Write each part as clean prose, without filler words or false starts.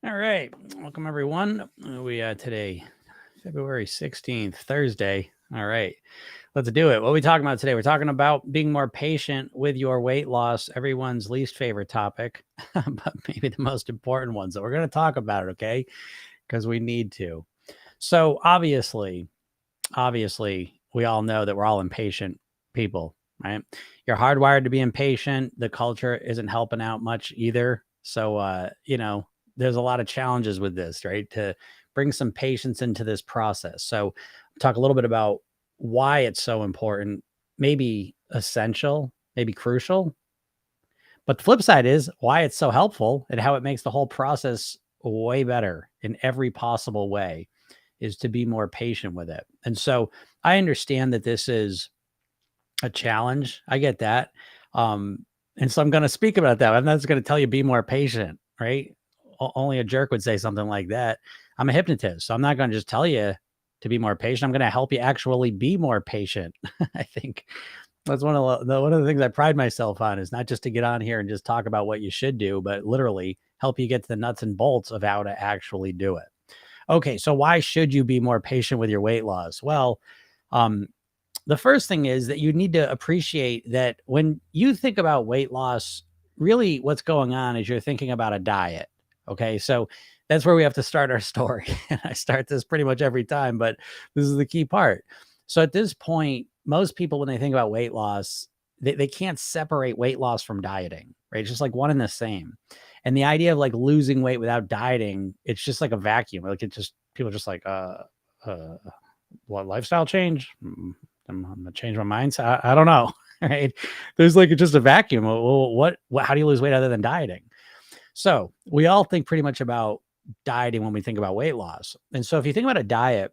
All right. Welcome, everyone. Today, February 16th, Thursday. All right. Let's do it. What are we talking about today? We're talking about being more patient with your weight loss, everyone's least favorite topic, but maybe the most important one. So we're going to talk about it, okay? Because we need to. So obviously, we all know that we're all impatient people, right? You're hardwired to be impatient. The culture isn't helping out much either. So, there's a lot of challenges with this, right? To bring some patience into this process. So, talk a little bit about why it's so important, maybe essential, maybe crucial. But the flip side is why it's so helpful and how it makes the whole process way better in every possible way is to be more patient with it. And so I understand that this is a challenge. I get that. And so I'm going to speak about that. I'm not just going to tell you be more patient, right? Only a jerk would say something like that. I'm a hypnotist, so I'm not going to just tell you to be more patient. I'm going to help you actually be more patient. I think that's one of the things I pride myself on is not just to get on here and just talk about what you should do, but literally help you get to the nuts and bolts of how to actually do it. Okay, so why should you be more patient with your weight loss? Well, um, the first thing is that you need to appreciate that when you think about weight loss, really what's going on is you're thinking about a diet. Okay, so that's where we have to start our story. And I start this pretty much every time, but this is the key part. So at this point, most people, when they think about weight loss, they can't separate weight loss from dieting, right? It's just like one and the same. And the idea of like losing weight without dieting, it's just like a vacuum. Like it just people are just like, uh, what lifestyle change? I'm gonna change my mind. So I don't know. Right? There's like just a vacuum. Well, what? How do you lose weight other than dieting? So we all think pretty much about dieting when we think about weight loss. And so if you think about a diet,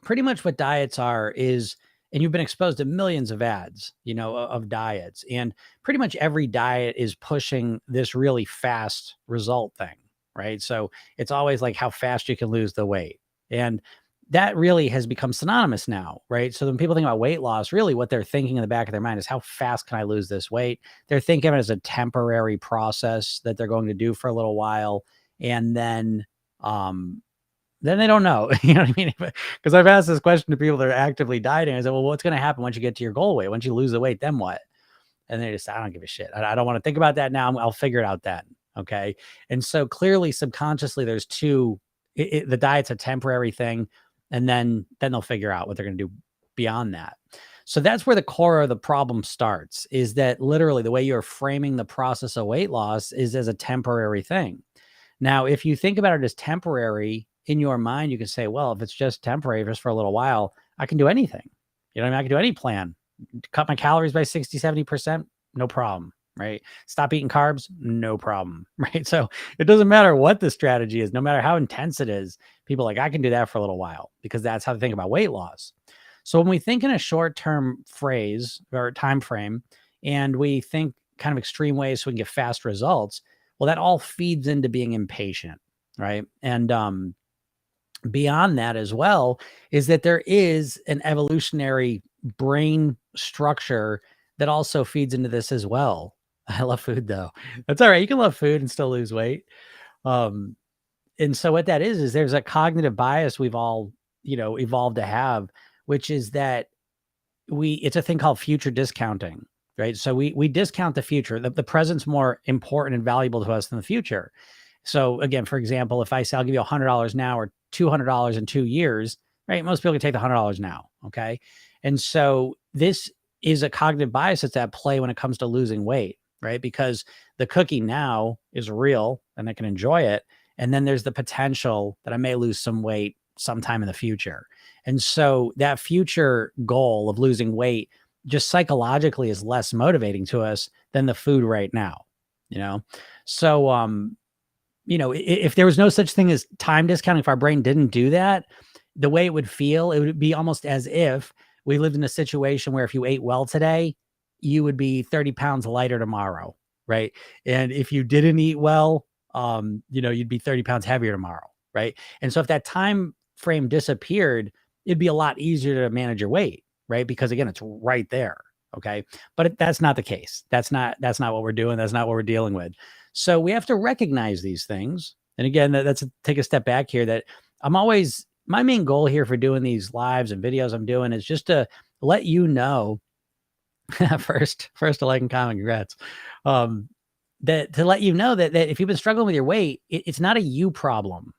pretty much what diets are is, and you've been exposed to millions of ads, of diets, and pretty much every diet is pushing this really fast result thing, right? So it's always like how fast you can lose the weight. And that really has become synonymous now, right? So when people think about weight loss, really what they're thinking in the back of their mind is how fast can I lose this weight? They're thinking of it as a temporary process that they're going to do for a little while. And then they don't know. You know what I mean? Because I've asked this question to people that are actively dieting. I said, well, what's going to happen once you get to your goal weight? Once you lose the weight, then what? And they just, I don't give a shit. I don't want to think about that now. I'll figure it out then. Okay. And so clearly, subconsciously, there's the diet's a temporary thing. And then they'll figure out what they're going to do beyond that. So that's where the core of the problem starts, is that literally the way you're framing the process of weight loss is as a temporary thing. Now, if you think about it as temporary in your mind, you can say, well, if it's just temporary, just for a little while, I can do anything. You know what I mean? I can do any plan. Cut my calories by 60, 70%, no problem, right? Stop eating carbs, no problem, right? So it doesn't matter what the strategy is, no matter how intense it is, people are like, I can do that for a little while because that's how they think about weight loss. So when we think in a short-term phrase or time frame, and we think kind of extreme ways so we can get fast results, well, that all feeds into being impatient, right? And beyond that as well is that there is an evolutionary brain structure that also feeds into this as well. I love food though. That's all right. You can love food and still lose weight. Um, and so what that is there's a cognitive bias we've all, evolved to have, which is that it's a thing called future discounting, right? So we discount the future. The present's more important and valuable to us than the future. So again, for example, if I say I'll give you $100 now or $200 in 2 years, right? Most people can take the $100 now. Okay. And so this is a cognitive bias that's at play when it comes to losing weight, right? Because the cookie now is real and I can enjoy it. And then there's the potential that I may lose some weight sometime in the future. And so that future goal of losing weight just psychologically is less motivating to us than the food right now, you know? So, if there was no such thing as time discounting, if our brain didn't do that, the way it would feel, it would be almost as if we lived in a situation where if you ate well today, you would be 30 pounds lighter tomorrow, right? And if you didn't eat well, you'd be 30 pounds heavier tomorrow, right? And so if that time frame disappeared, it'd be a lot easier to manage your weight, right? Because again, it's right there. Okay. But that's not the case. That's not what we're doing. That's not what we're dealing with. So we have to recognize these things, And again, that's take a step back here, that my main goal here for doing these lives and videos I'm doing is just to let you know, first to like and comment, congrats. That to let you know that if you've been struggling with your weight, it's not a you problem.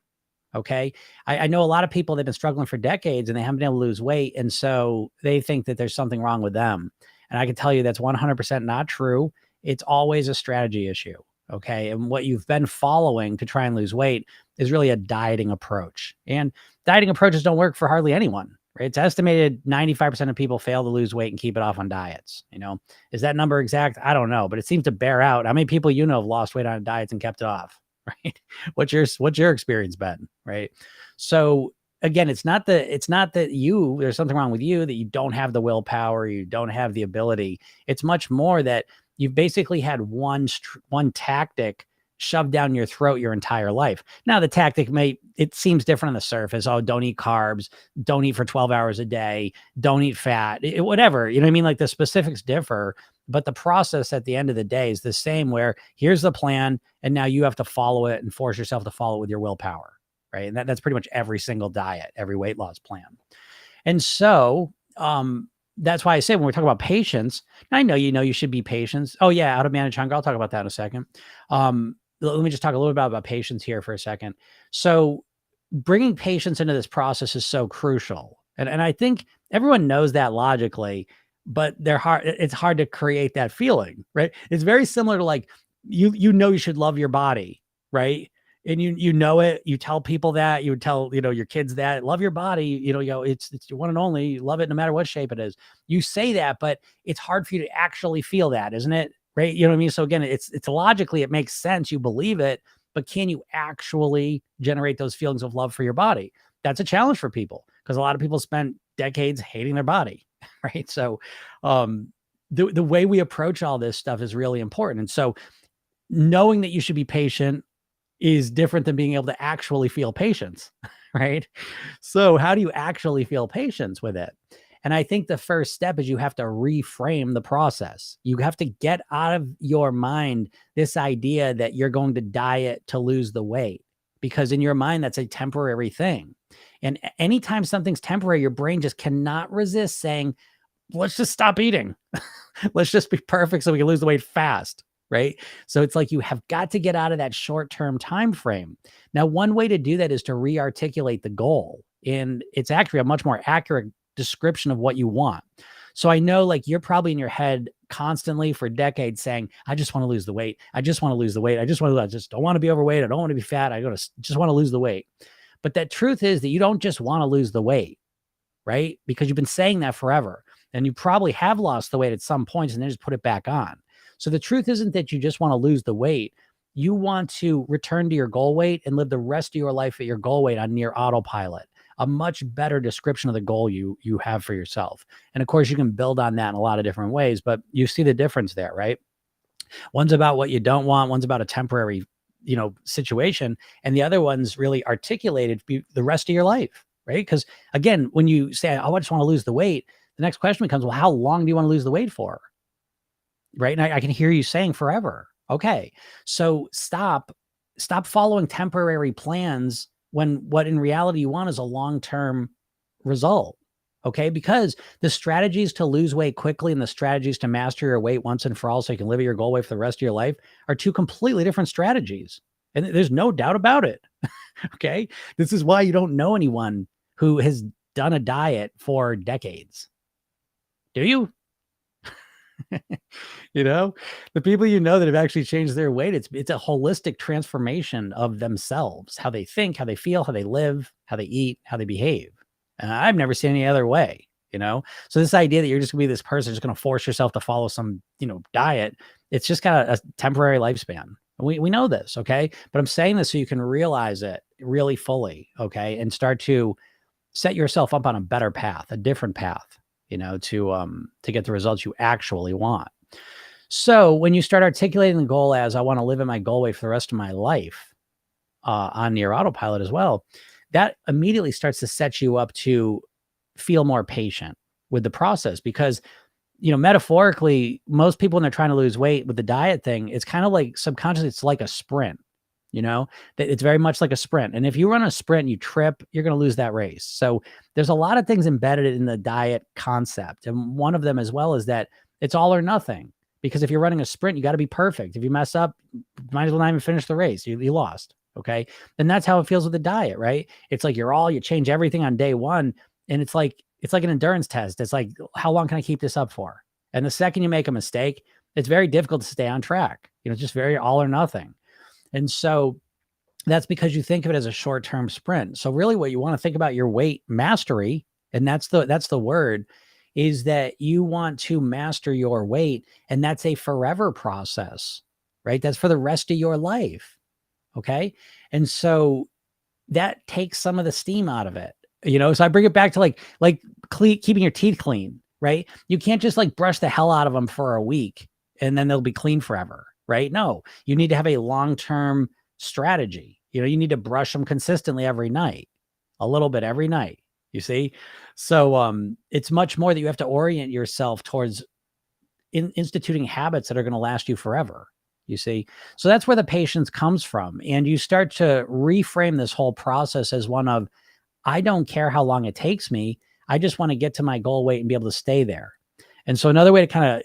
Okay. I know a lot of people that have been struggling for decades and they haven't been able to lose weight. And so they think that there's something wrong with them. And I can tell you that's 100% not true. It's always a strategy issue. Okay. And what you've been following to try and lose weight is really a dieting approach. And dieting approaches don't work for hardly anyone, right? It's estimated 95% of people fail to lose weight and keep it off on diets. Is that number exact? I don't know, but it seems to bear out. How many people have lost weight on diets and kept it off? Right. What's your experience been? Right. So again, it's not that there's something wrong with you, that you don't have the willpower, you don't have the ability. It's much more that you've basically had one tactic shoved down your throat your entire life. Now the tactic it seems different on the surface. Oh, don't eat carbs, don't eat for 12 hours a day, don't eat fat, whatever. You know what I mean? Like the specifics differ, but the process at the end of the day is the same, where here's the plan. And now you have to follow it and force yourself to follow it with your willpower. Right. And that's pretty much every single diet, every weight loss plan. And so, that's why I say when we're talking about patience, I know you should be patient. Oh yeah, out of managed hunger. I'll talk about that in a second. Let me just talk a little bit about patience here for a second. So bringing patience into this process is so crucial. And I think everyone knows that logically, but it's hard to create that feeling, right? It's very similar to like, you should love your body, right? And you tell people that, you would tell, your kids that, love your body, it's your one and only, love it no matter what shape it is. You say that, but it's hard for you to actually feel that, isn't it? Right. You know what I mean? So again, it's logically, it makes sense. You believe it, but can you actually generate those feelings of love for your body? That's a challenge for people, because a lot of people spent decades hating their body. Right. So, the way we approach all this stuff is really important. And so knowing that you should be patient is different than being able to actually feel patience, right? So how do you actually feel patience with it? And I think the first step is you have to reframe the process. You have to get out of your mind this idea that you're going to diet to lose the weight, because in your mind, that's a temporary thing. And anytime something's temporary, your brain just cannot resist saying, let's just stop eating. Let's just be perfect so we can lose the weight fast. Right. So it's like you have got to get out of that short-term time frame. Now, one way to do that is to re-articulate the goal. And it's actually a much more accurate description of what you want. So I know, like, you're probably in your head constantly for decades saying, I just want to lose the weight. I just want to lose the weight. I just don't want to be overweight. I don't want to be fat. Just want to lose the weight. But that truth is that you don't just want to lose the weight, right? Because you've been saying that forever. And you probably have lost the weight at some points and then just put it back on. So the truth isn't that you just want to lose the weight. You want to return to your goal weight and live the rest of your life at your goal weight on near autopilot, a much better description of the goal you have for yourself. And of course, you can build on that in a lot of different ways, but you see the difference there, right? One's about what you don't want. One's about a temporary, situation. And the other one's really articulated the rest of your life, right? Because again, when you say, oh, I just want to lose the weight, the next question becomes, well, how long do you want to lose the weight for? Right. And I can hear you saying forever. Okay. So stop following temporary plans when what in reality you want is a long-term result. Okay. Because the strategies to lose weight quickly and the strategies to master your weight once and for all so you can live at your goal weight for the rest of your life are two completely different strategies. And there's no doubt about it. Okay. This is why you don't know anyone who has done a diet for decades. Do you? The people that have actually changed their weight, it's a holistic transformation of themselves, how they think, how they feel, how they live, how they eat, how they behave. And I've never seen any other way, So this idea that you're just gonna be this person, just gonna force yourself to follow some, diet, it's just got a temporary lifespan. We know this, okay? But I'm saying this so you can realize it really fully, okay? And start to set yourself up on a better path, a different path, to get the results you actually want. So when you start articulating the goal as I want to live in my goal weight for the rest of my life, on near autopilot as well, that immediately starts to set you up to feel more patient with the process. Because, metaphorically, most people when they're trying to lose weight with the diet thing, it's kind of like subconsciously, it's like a sprint. You know, that it's very much like a sprint. And if you run a sprint and you trip, you're going to lose that race. So there's a lot of things embedded in the diet concept. And one of them as well is that it's all or nothing. Because if you're running a sprint, you got to be perfect. If you mess up, might as well not even finish the race. You lost. Okay. And that's how it feels with the diet, right? It's like you change everything on day one. And it's like an endurance test. It's like, how long can I keep this up for? And the second you make a mistake, it's very difficult to stay on track. It's just very all or nothing. And so that's because you think of it as a short-term sprint. So really what you want to think about your weight mastery, and that's the word, is that you want to master your weight, and that's a forever process, right? That's for the rest of your life. Okay. And so that takes some of the steam out of it, so I bring it back to like keeping your teeth clean, right? You can't just like brush the hell out of them for a week and then they'll be clean forever, right? No, you need to have a long-term strategy. You need to brush them consistently every night, a little bit every night, you see? So it's much more that you have to orient yourself towards instituting habits that are going to last you forever, you see? So that's where the patience comes from. And you start to reframe this whole process as one of, I don't care how long it takes me. I just want to get to my goal weight and be able to stay there. And so another way to kind of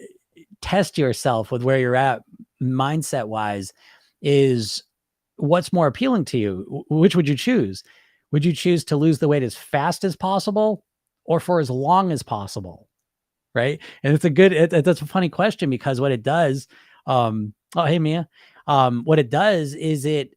test yourself with where you're at mindset wise is what's more appealing to you? Which would you choose? Would you choose to lose the weight as fast as possible or for as long as possible? Right. And that's a funny question because what it does, oh, hey, Mia. What it does is it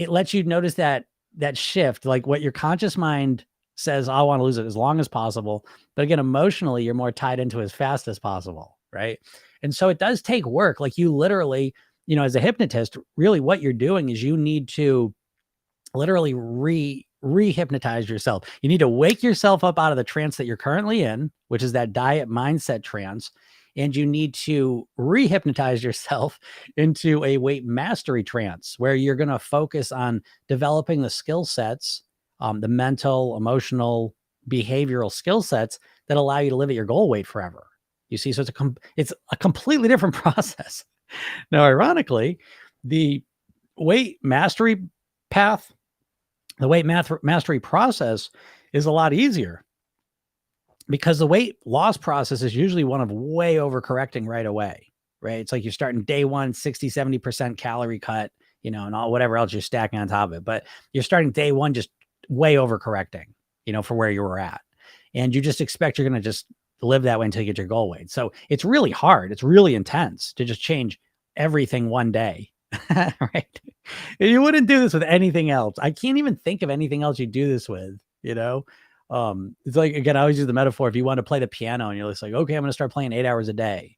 lets you notice that shift, like what your conscious mind says, I want to lose it as long as possible. But again, emotionally, you're more tied into as fast as possible. Right. And so it does take work. Like you literally, as a hypnotist, really what you're doing is you need to literally re-hypnotize yourself. You need to wake yourself up out of the trance that you're currently in, which is that diet mindset trance. And you need to re-hypnotize yourself into a weight mastery trance where you're going to focus on developing the skill sets, the mental, emotional, behavioral skill sets that allow you to live at your goal weight forever. You see, so it's a completely different process. Now, ironically, the weight mastery path, the weight mastery process is a lot easier because the weight loss process is usually one of way overcorrecting right away, right? It's like you're starting day one, 60, 70% calorie cut, and all whatever else you're stacking on top of it. But you're starting day one, just way overcorrecting, for where you were at. And you just expect you're going to just live that way until you get your goal weight. So it's really hard. It's really intense to just change everything one day, right? You wouldn't do this with anything else. I can't even think of anything else you do this with, it's like, again, I always use the metaphor. If you want to play the piano and you're just like, okay, I'm going to start playing 8 hours a day.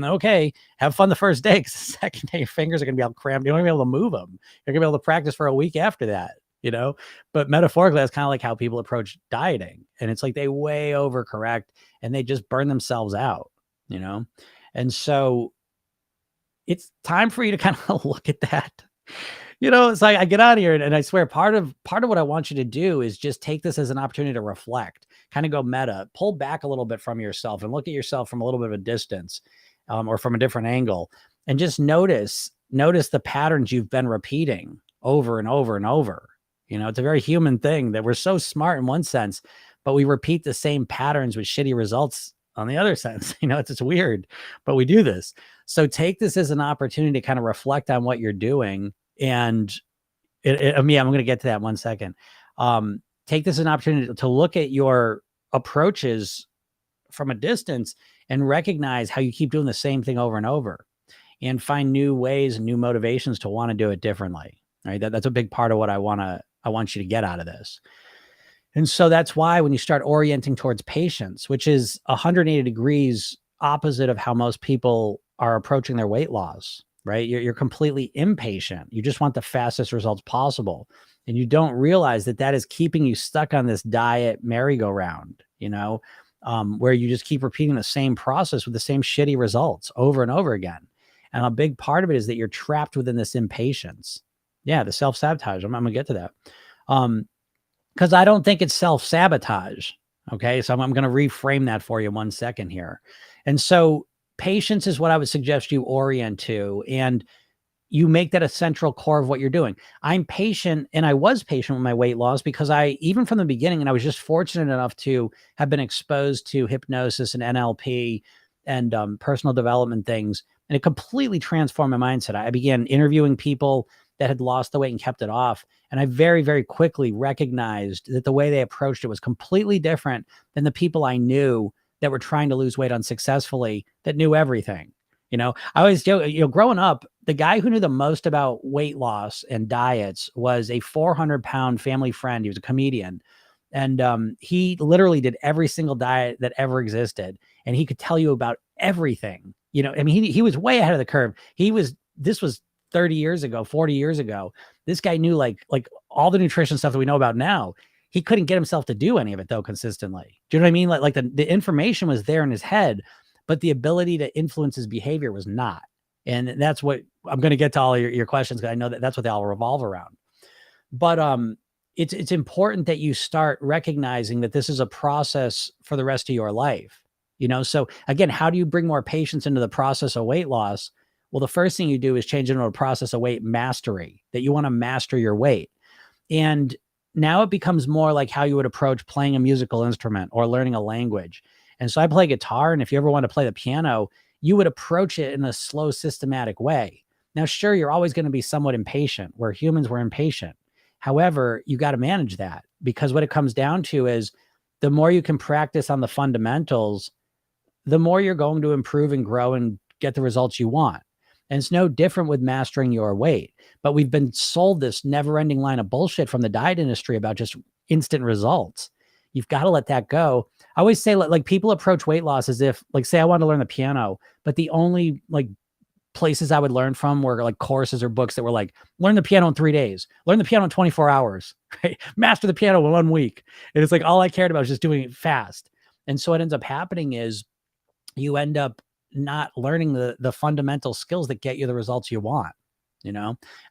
Okay. Have fun the first day. Cause the second day, your fingers are going to be all cramped. You're not going to be able to move them. You're going to be able to practice for a week after that, but metaphorically, that's kind of like how people approach dieting. And it's like, they way overcorrect and they just burn themselves out, And so it's time for you to kind of look at that. It's like I get out of here and I swear part of what I want you to do is just take this as an opportunity to reflect, kind of go meta, pull back a little bit from yourself and look at yourself from a little bit of a distance or from a different angle and just notice the patterns you've been repeating over and over and over. It's a very human thing that we're so smart in one sense, but we repeat the same patterns with shitty results on the other sense. It's weird, but we do this. So take this as an opportunity to kind of reflect on what you're doing. And I'm going to get to that in 1 second. Take this as an opportunity to look at your approaches from a distance and recognize how you keep doing the same thing over and over and find new ways and new motivations to want to do it differently. Right. That's a big part of what I want you to get out of this. And so that's why when you start orienting towards patience, which is 180 degrees opposite of how most people are approaching their weight loss, right? You're completely impatient. You just want the fastest results possible. And you don't realize that is keeping you stuck on this diet merry-go-round, where you just keep repeating the same process with the same shitty results over and over again. And a big part of it is that you're trapped within this impatience. Yeah, the self-sabotage. I'm going to get to that. Because I don't think it's self-sabotage. Okay, so I'm going to reframe that for you 1 second here. And so patience is what I would suggest you orient to. And you make that a central core of what you're doing. I'm patient, and I was patient with my weight loss because even from the beginning, and I was just fortunate enough to have been exposed to hypnosis and NLP and personal development things. And it completely transformed my mindset. I began interviewing people that had lost the weight and kept it off. And I very, very quickly recognized that the way they approached it was completely different than the people I knew that were trying to lose weight unsuccessfully, that knew everything. I always joke, growing up, the guy who knew the most about weight loss and diets was a 400-pound family friend. He was a comedian. And he literally did every single diet that ever existed. And he could tell you about everything. I mean, he was way ahead of the curve. This was 30 years ago, 40 years ago. This guy knew like all the nutrition stuff that we know about now. He couldn't get himself to do any of it though consistently. Do you know what I mean? Like the information was there in his head, but the ability to influence his behavior was not. And that's what I'm going to get to all your questions, because I know that's what they all revolve around. But it's important that you start recognizing that this is a process for the rest of your life. So again, how do you bring more patience into the process of weight loss? Well, the first thing you do is change it into a process of weight mastery, that you want to master your weight. And now it becomes more like how you would approach playing a musical instrument or learning a language. And so I play guitar, and if you ever want to play the piano, you would approach it in a slow, systematic way. Now, sure, you're always going to be somewhat impatient. We're humans, we're impatient. However, you got to manage that, because what it comes down to is the more you can practice on the fundamentals, the more you're going to improve and grow and get the results you want. And it's no different with mastering your weight. But we've been sold this never-ending line of bullshit from the diet industry about just instant results. You've got to let that go. I always say, like, people approach weight loss as if, like, say I want to learn the piano, but the only like places I would learn from were like courses or books that were like, learn the piano in 3 days, learn the piano in 24 hours, right? Master the piano in 1 week. And it's like, all I cared about was just doing it fast. And so what ends up happening is you end up not learning the fundamental skills that get you the results you want, And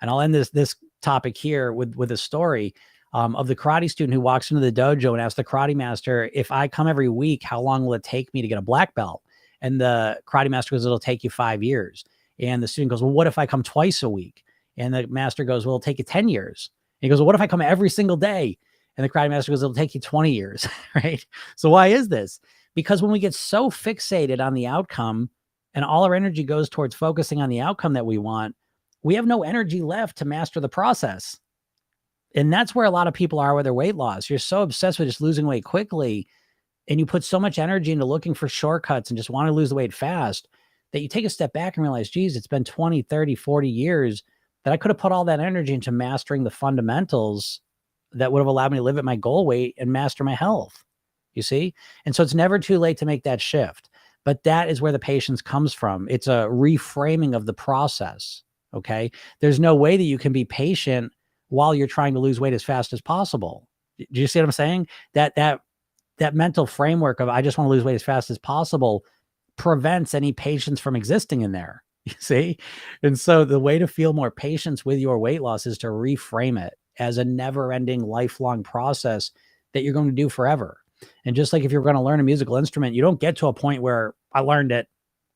I'll end this topic here with a story of the karate student who walks into the dojo and asks the karate master, if I come every week, how long will it take me to get a black belt? And the karate master goes, it'll take you 5 years. And the student goes, well, what if I come twice a week? And the master goes, well, it'll take you 10 years. And he goes, well, what if I come every single day? And the karate master goes, it'll take you 20 years, right? So why is this? Because when we get so fixated on the outcome and all our energy goes towards focusing on the outcome that we want, we have no energy left to master the process. And that's where a lot of people are with their weight loss. You're so obsessed with just losing weight quickly, and you put so much energy into looking for shortcuts and just want to lose the weight fast, that you take a step back and realize, geez, it's been 20, 30, 40 years that I could have put all that energy into mastering the fundamentals that would have allowed me to live at my goal weight and master my health. You see? And so it's never too late to make that shift. But that is where the patience comes from. It's a reframing of the process. Okay. There's no way that you can be patient while you're trying to lose weight as fast as possible. Do you see what I'm saying? That mental framework of, I just want to lose weight as fast as possible, prevents any patience from existing in there. You see? And so the way to feel more patience with your weight loss is to reframe it as a never-ending, lifelong process that you're going to do forever. And just like if you're going to learn a musical instrument, you don't get to a point where I learned it.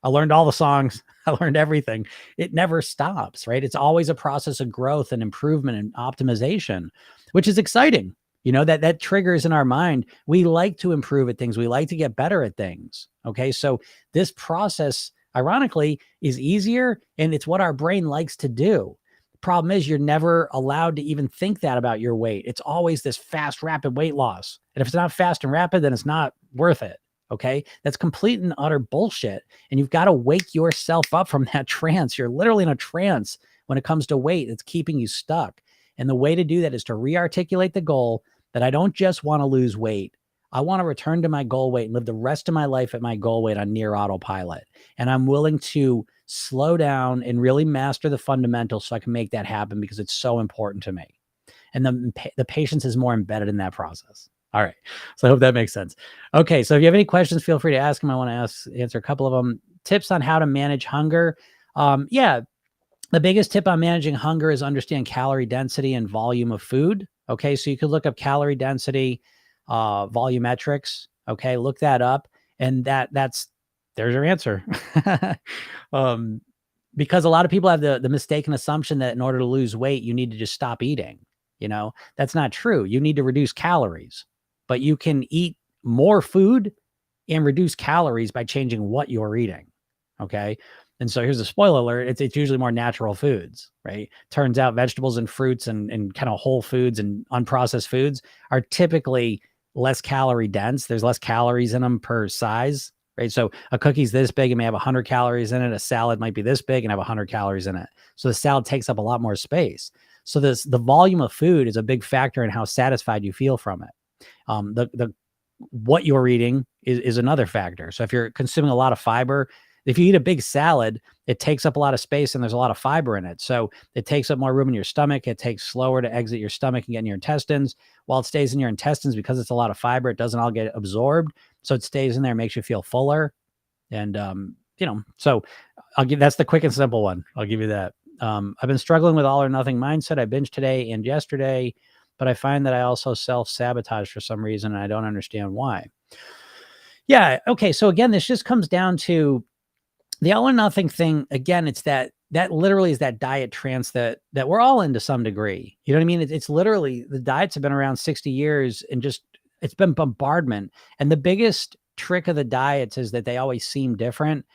I learned all the songs. I learned everything. It never stops, right? It's always a process of growth and improvement and optimization, which is exciting. That triggers in our mind. We like to improve at things. We like to get better at things. Okay. So this process, ironically, is easier, and it's what our brain likes to do. Problem is, you're never allowed to even think that about your weight. It's always this fast, rapid weight loss. And if it's not fast and rapid, then it's not worth it. Okay. That's complete and utter bullshit. And you've got to wake yourself up from that trance. You're literally in a trance when it comes to weight. It's keeping you stuck. And the way to do that is to re-articulate the goal that I don't just want to lose weight. I want to return to my goal weight and live the rest of my life at my goal weight on near autopilot. And I'm willing to slow down and really master the fundamentals so I can make that happen, because it's so important to me. And the patience is more embedded in that process. All right. So I hope that makes sense. Okay. So if you have any questions, feel free to ask them. I want to answer a couple of them. Tips on how to manage hunger. The biggest tip on managing hunger is understand calorie density and volume of food. Okay. So you could look up calorie density, volumetrics. Okay. Look that up. And there's your answer. because a lot of people have the mistaken assumption that in order to lose weight, you need to just stop eating. That's not true. You need to reduce calories, but you can eat more food and reduce calories by changing what you're eating. Okay. And so here's a spoiler alert. It's usually more natural foods, right? Turns out vegetables and fruits and kind of whole foods and unprocessed foods are typically less calorie dense. There's less calories in them per size, right? So a cookie's this big and may have 100 calories in it. A salad might be this big and have 100 calories in it. So the salad takes up a lot more space. So the volume of food is a big factor in how satisfied you feel from it. What you're eating is another factor. So if you're consuming a lot of fiber, if you eat a big salad, it takes up a lot of space and there's a lot of fiber in it. So it takes up more room in your stomach. It takes slower to exit your stomach and get in your intestines. While it stays in your intestines, because it's a lot of fiber, it doesn't all get absorbed. So it stays in there, makes you feel fuller. And, so that's the quick and simple one. I'll give you that. I've been struggling with all or nothing mindset. I binged today and yesterday, but I find that I also self-sabotage for some reason, and I don't understand why. Yeah. Okay. So again, this just comes down to the all or nothing thing. Again, it's that literally is that diet trance that we're all in to some degree. You know what I mean? It's literally, the diets have been around 60 years and just, it's been bombardment. And the biggest trick of the diets is that they always seem different.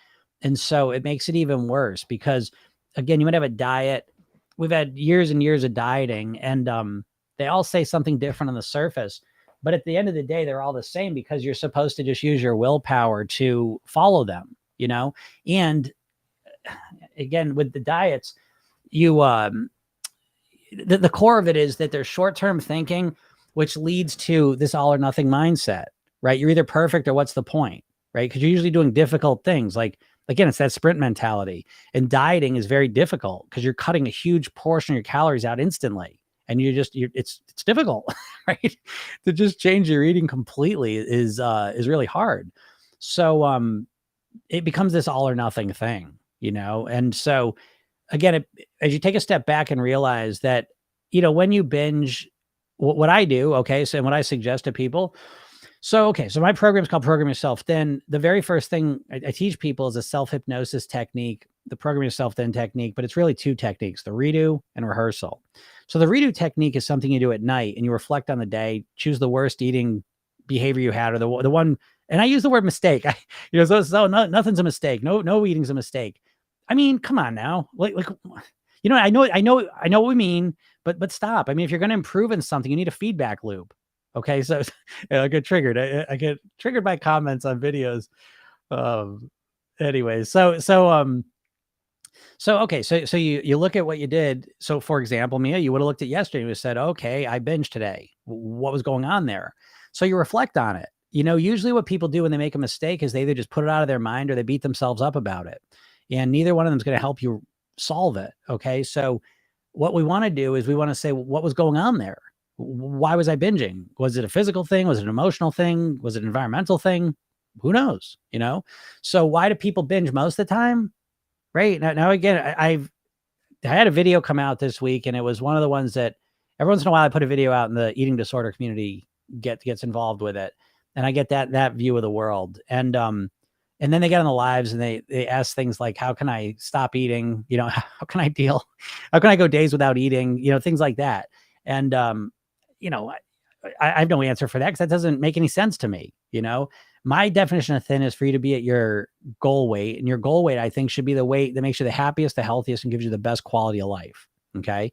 And so it makes it even worse because, again, you might have a diet. We've had years and years of dieting, and they all say something different on the surface. But at the end of the day, they're all the same because you're supposed to just use your willpower to follow them, And again, with the diets, you the core of it is that there's short-term thinking, which leads to this all or nothing mindset, right? You're either perfect or what's the point, right? Because you're usually doing difficult things. Like, again, it's that sprint mentality. And dieting is very difficult because you're cutting a huge portion of your calories out instantly. And it's difficult, right? To just change your eating completely is really hard. So it becomes this all or nothing thing, And so again, as you take a step back and realize that, when you binge, what I do, okay, so what I suggest to people. So my program is called Program Yourself Thin. The very first thing I teach people is a self-hypnosis technique, the Program Yourself Thin technique, but it's really two techniques, the redo and rehearsal. So the redo technique is something you do at night and you reflect on the day, choose the worst eating behavior you had or the one, and I use the word mistake. Nothing's a mistake. No eating's a mistake. I mean, come on now. I know what we mean, but stop. I mean, if you're going to improve in something, you need a feedback loop. Okay. So I get triggered. I get triggered by comments on videos. Anyway, okay. So you look at what you did. So for example, Mia, you would have looked at yesterday and you said, okay, I binged today. What was going on there? So you reflect on it. Usually what people do when they make a mistake is they either just put it out of their mind or they beat themselves up about it. And neither one of them is going to help you solve it. Okay. So what we want to do is we want to say, what was going on there? Why was I binging? Was it a physical thing? Was it an emotional thing? Was it an environmental thing? Who knows? So why do people binge most of the time? Right. Now again, I had a video come out this week, and it was one of the ones that every once in a while I put a video out and the eating disorder community gets involved with it. And I get that view of the world. And then they get on the lives and they ask things like, how can I stop eating? How can I go days without eating? Things like that. And, I have no answer for that because that doesn't make any sense to me. My definition of thin is for you to be at your goal weight, and your goal weight, I think, should be the weight that makes you the happiest, the healthiest, and gives you the best quality of life. Okay.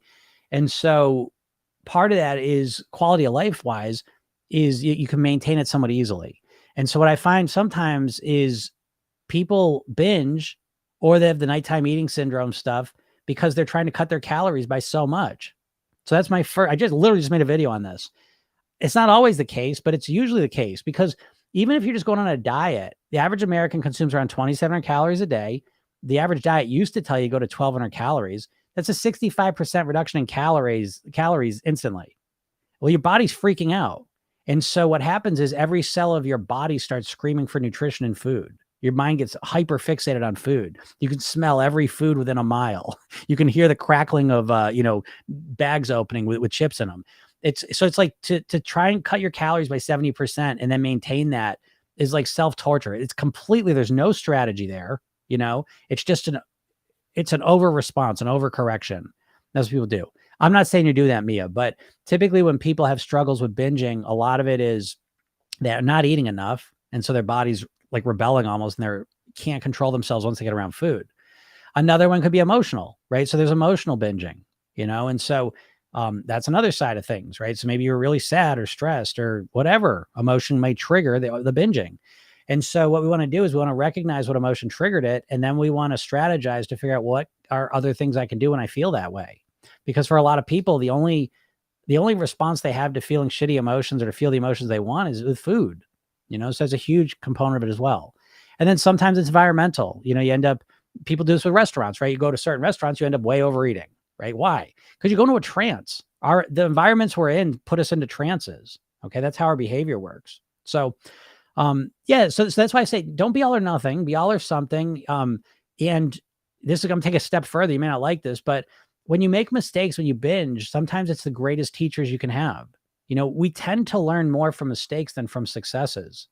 And so part of that is quality of life wise is you can maintain it somewhat easily. And so what I find sometimes is people binge or they have the nighttime eating syndrome stuff because they're trying to cut their calories by so much. So that's my first, I just literally made a video on this. It's not always the case, but it's usually the case because even if you're just going on a diet, the average American consumes around 2,700 calories a day. The average diet used to tell you go to 1,200 calories. That's a 65% reduction in calories instantly. Well, your body's freaking out. And so what happens is every cell of your body starts screaming for nutrition and food. Your mind gets hyper fixated on food. You can smell every food within a mile. You can hear the crackling of, bags opening with chips in them. It's like to try and cut your calories by 70% and then maintain that is like self-torture. It's completely, there's no strategy there. It's just it's an over response, an overcorrection. That's what people do. I'm not saying you do that, Mia, but typically when people have struggles with binging, a lot of it is they're not eating enough. And so their body's like rebelling almost, and they can't control themselves once they get around food. Another one could be emotional, right? So there's emotional binging, and so that's another side of things, right? So maybe you're really sad or stressed or whatever emotion may trigger the binging. And so what we want to do is we want to recognize what emotion triggered it. And then we want to strategize to figure out what are other things I can do when I feel that way. Because for a lot of people, the only response they have to feeling shitty emotions or to feel the emotions they want is with food, so it's a huge component of it as well. And then sometimes it's environmental. You end up, people do this with restaurants, right? You go to certain restaurants, you end up way overeating, right? Why? Because you go into a trance. The environments we're in put us into trances. Okay. That's how our behavior works. So, so that's why I say, don't be all or nothing, be all or something. And this is going to take a step further. You may not like this, but when you make mistakes, when you binge, sometimes it's the greatest teachers you can have. We tend to learn more from mistakes than from successes,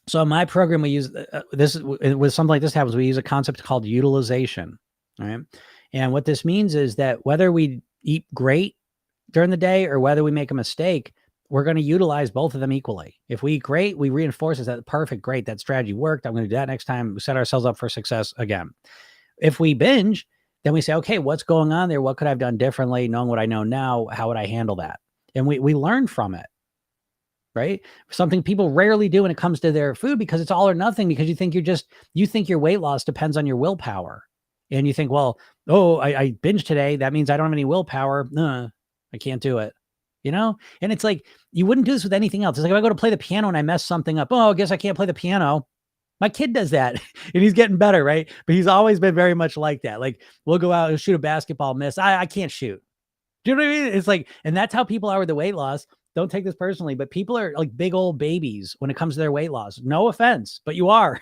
So in my program, we use with something like this happens, we use a concept called utilization, right? And what this means is that whether we eat great during the day or whether we make a mistake, we're going to utilize both of them equally. If we eat great, we reinforce that perfect, great, that strategy worked. I'm going to do that next time. We set ourselves up for success again. If we binge, then we say, okay, what's going on there? What could I have done differently? Knowing what I know now, how would I handle that? And we learn from it, right? Something people rarely do when it comes to their food, because it's all or nothing, because you think your weight loss depends on your willpower. And you think, well, I binged today. That means I don't have any willpower. I can't do it. And it's like, you wouldn't do this with anything else. It's like if I go to play the piano and I mess something up. Oh, I guess I can't play the piano. My kid does that and he's getting better, right? But he's always been very much like that. Like, we'll go out and shoot a basketball, miss. I can't shoot. Do you know what I mean? It's like, and that's how people are with the weight loss. Don't take this personally, but people are like big old babies when it comes to their weight loss. No offense, but you are.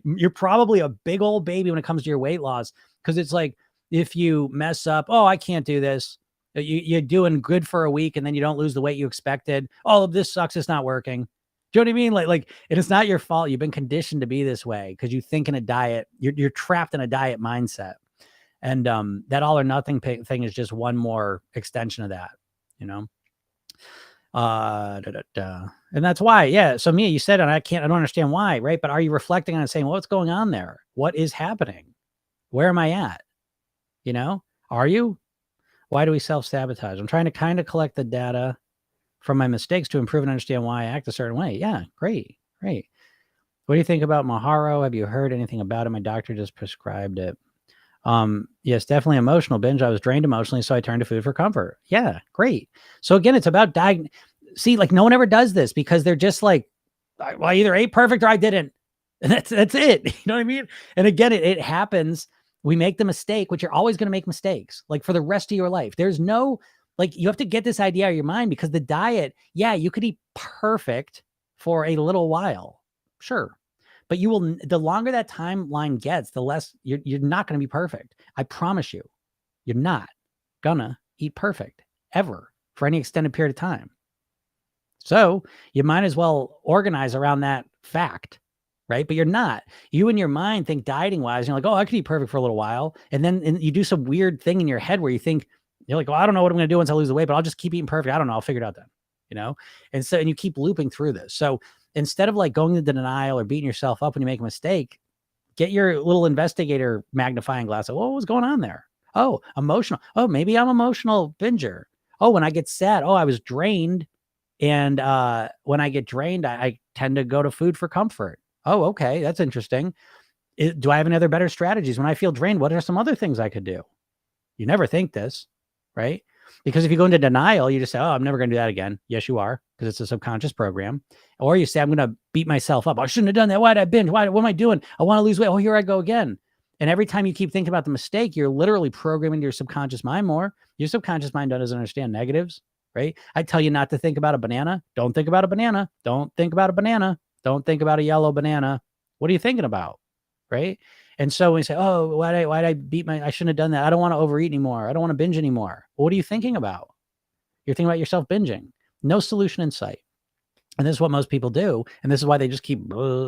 You're probably a big old baby when it comes to your weight loss, because it's like, if you mess up, oh, I can't do this. You're doing good for a week and then you don't lose the weight you expected. Oh, this sucks. It's not working. Do you know what I mean? Like, and it's not your fault. You've been conditioned to be this way because you think in a diet. You're trapped in a diet mindset, and that all or nothing thing is just one more extension of that. And that's why, yeah. So Mia, you said, and I don't understand why, right? But are you reflecting on it, saying, well, what's going on there? What is happening? Where am I at? Are you? Why do we self-sabotage? I'm trying to kind of collect the data from my mistakes to improve and understand why I act a certain way. Yeah, great. What do you think about Maharo? Have you heard anything about it? My doctor just prescribed it. Yes, definitely emotional binge. I was drained emotionally, so I turned to food for comfort. Yeah, great. So again, it's about see, like, no one ever does this because they're just like, well, I either ate perfect or I didn't. And that's it. You know what I mean? And again, it happens. We make the mistake, which you're always going to make mistakes, like for the rest of your life. There's no, like, you have to get this idea out of your mind, because the diet, yeah, you could eat perfect for a little while. Sure. But the longer that timeline gets, the less you're not going to be perfect. I promise you, you're not gonna eat perfect ever for any extended period of time. So you might as well organize around that fact, right? But you're not. You in your mind think dieting wise, you're like, oh, I could eat perfect for a little while. And then you do some weird thing in your head where you think, you're like, well, I don't know what I'm going to do once I lose the weight, but I'll just keep eating perfect. I don't know. I'll figure it out then, And you keep looping through this. So instead of like going into denial or beating yourself up when you make a mistake, get your little investigator magnifying glass. What was going on there? Oh, emotional. Oh, maybe I'm emotional binger. Oh, when I get sad, I was drained. And when I get drained, I tend to go to food for comfort. Oh, okay. That's interesting. Do I have any other better strategies? When I feel drained, what are some other things I could do? You never think this, right? Because if you go into denial, you just say, oh, I'm never going to do that again. Yes, you are, because it's a subconscious program. Or you say, I'm going to beat myself up. I shouldn't have done that. Why did I binge? What am I doing? I want to lose weight. Oh, here I go again. And every time you keep thinking about the mistake, you're literally programming your subconscious mind more. Your subconscious mind doesn't understand negatives, right? I tell you not to think about a banana. Don't think about a banana. Don't think about a banana. Don't think about a yellow banana. What are you thinking about, right? And so when you say, oh, why'd I I shouldn't have done that. I don't want to overeat anymore. I don't want to binge anymore. Well, what are you thinking about? You're thinking about yourself binging. No solution in sight. And this is what most people do. And this is why they just keep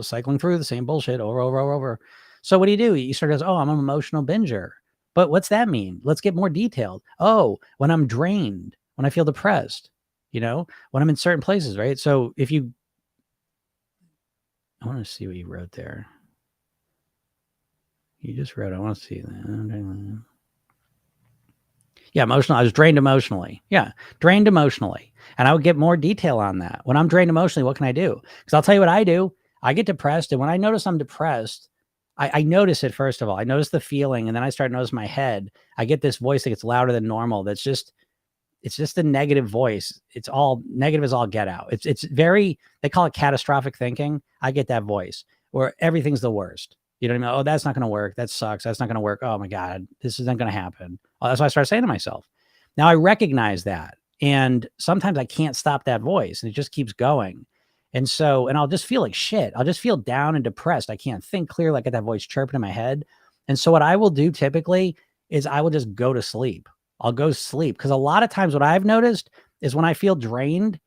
cycling through the same bullshit over. So what do? You start goes, oh, I'm an emotional binger. But what's that mean? Let's get more detailed. Oh, when I'm drained, when I feel depressed, when I'm in certain places, right? So I want to see what you wrote there. You just wrote, I want to see that. Yeah, emotional. I was drained emotionally. Yeah, drained emotionally. And I would get more detail on that. When I'm drained emotionally, what can I do? Because I'll tell you what I do. I get depressed. And when I notice I'm depressed, I notice it, first of all. I notice the feeling. And then I start to notice my head. I get this voice that gets louder than normal. It's just a negative voice. It's all negative as all get out. It's very, they call it catastrophic thinking. I get that voice where everything's the worst. You know what I mean? Oh, that's not going to work. That sucks. That's not going to work. Oh my God, this isn't going to happen. Oh, that's what I start saying to myself. Now I recognize that. And sometimes I can't stop that voice and it just keeps going. And I'll just feel like shit. I'll just feel down and depressed. I can't think clearly. I get that voice chirping in my head. And so what I will do typically is I will just go to sleep. I'll go sleep. Because a lot of times what I've noticed is when I feel drained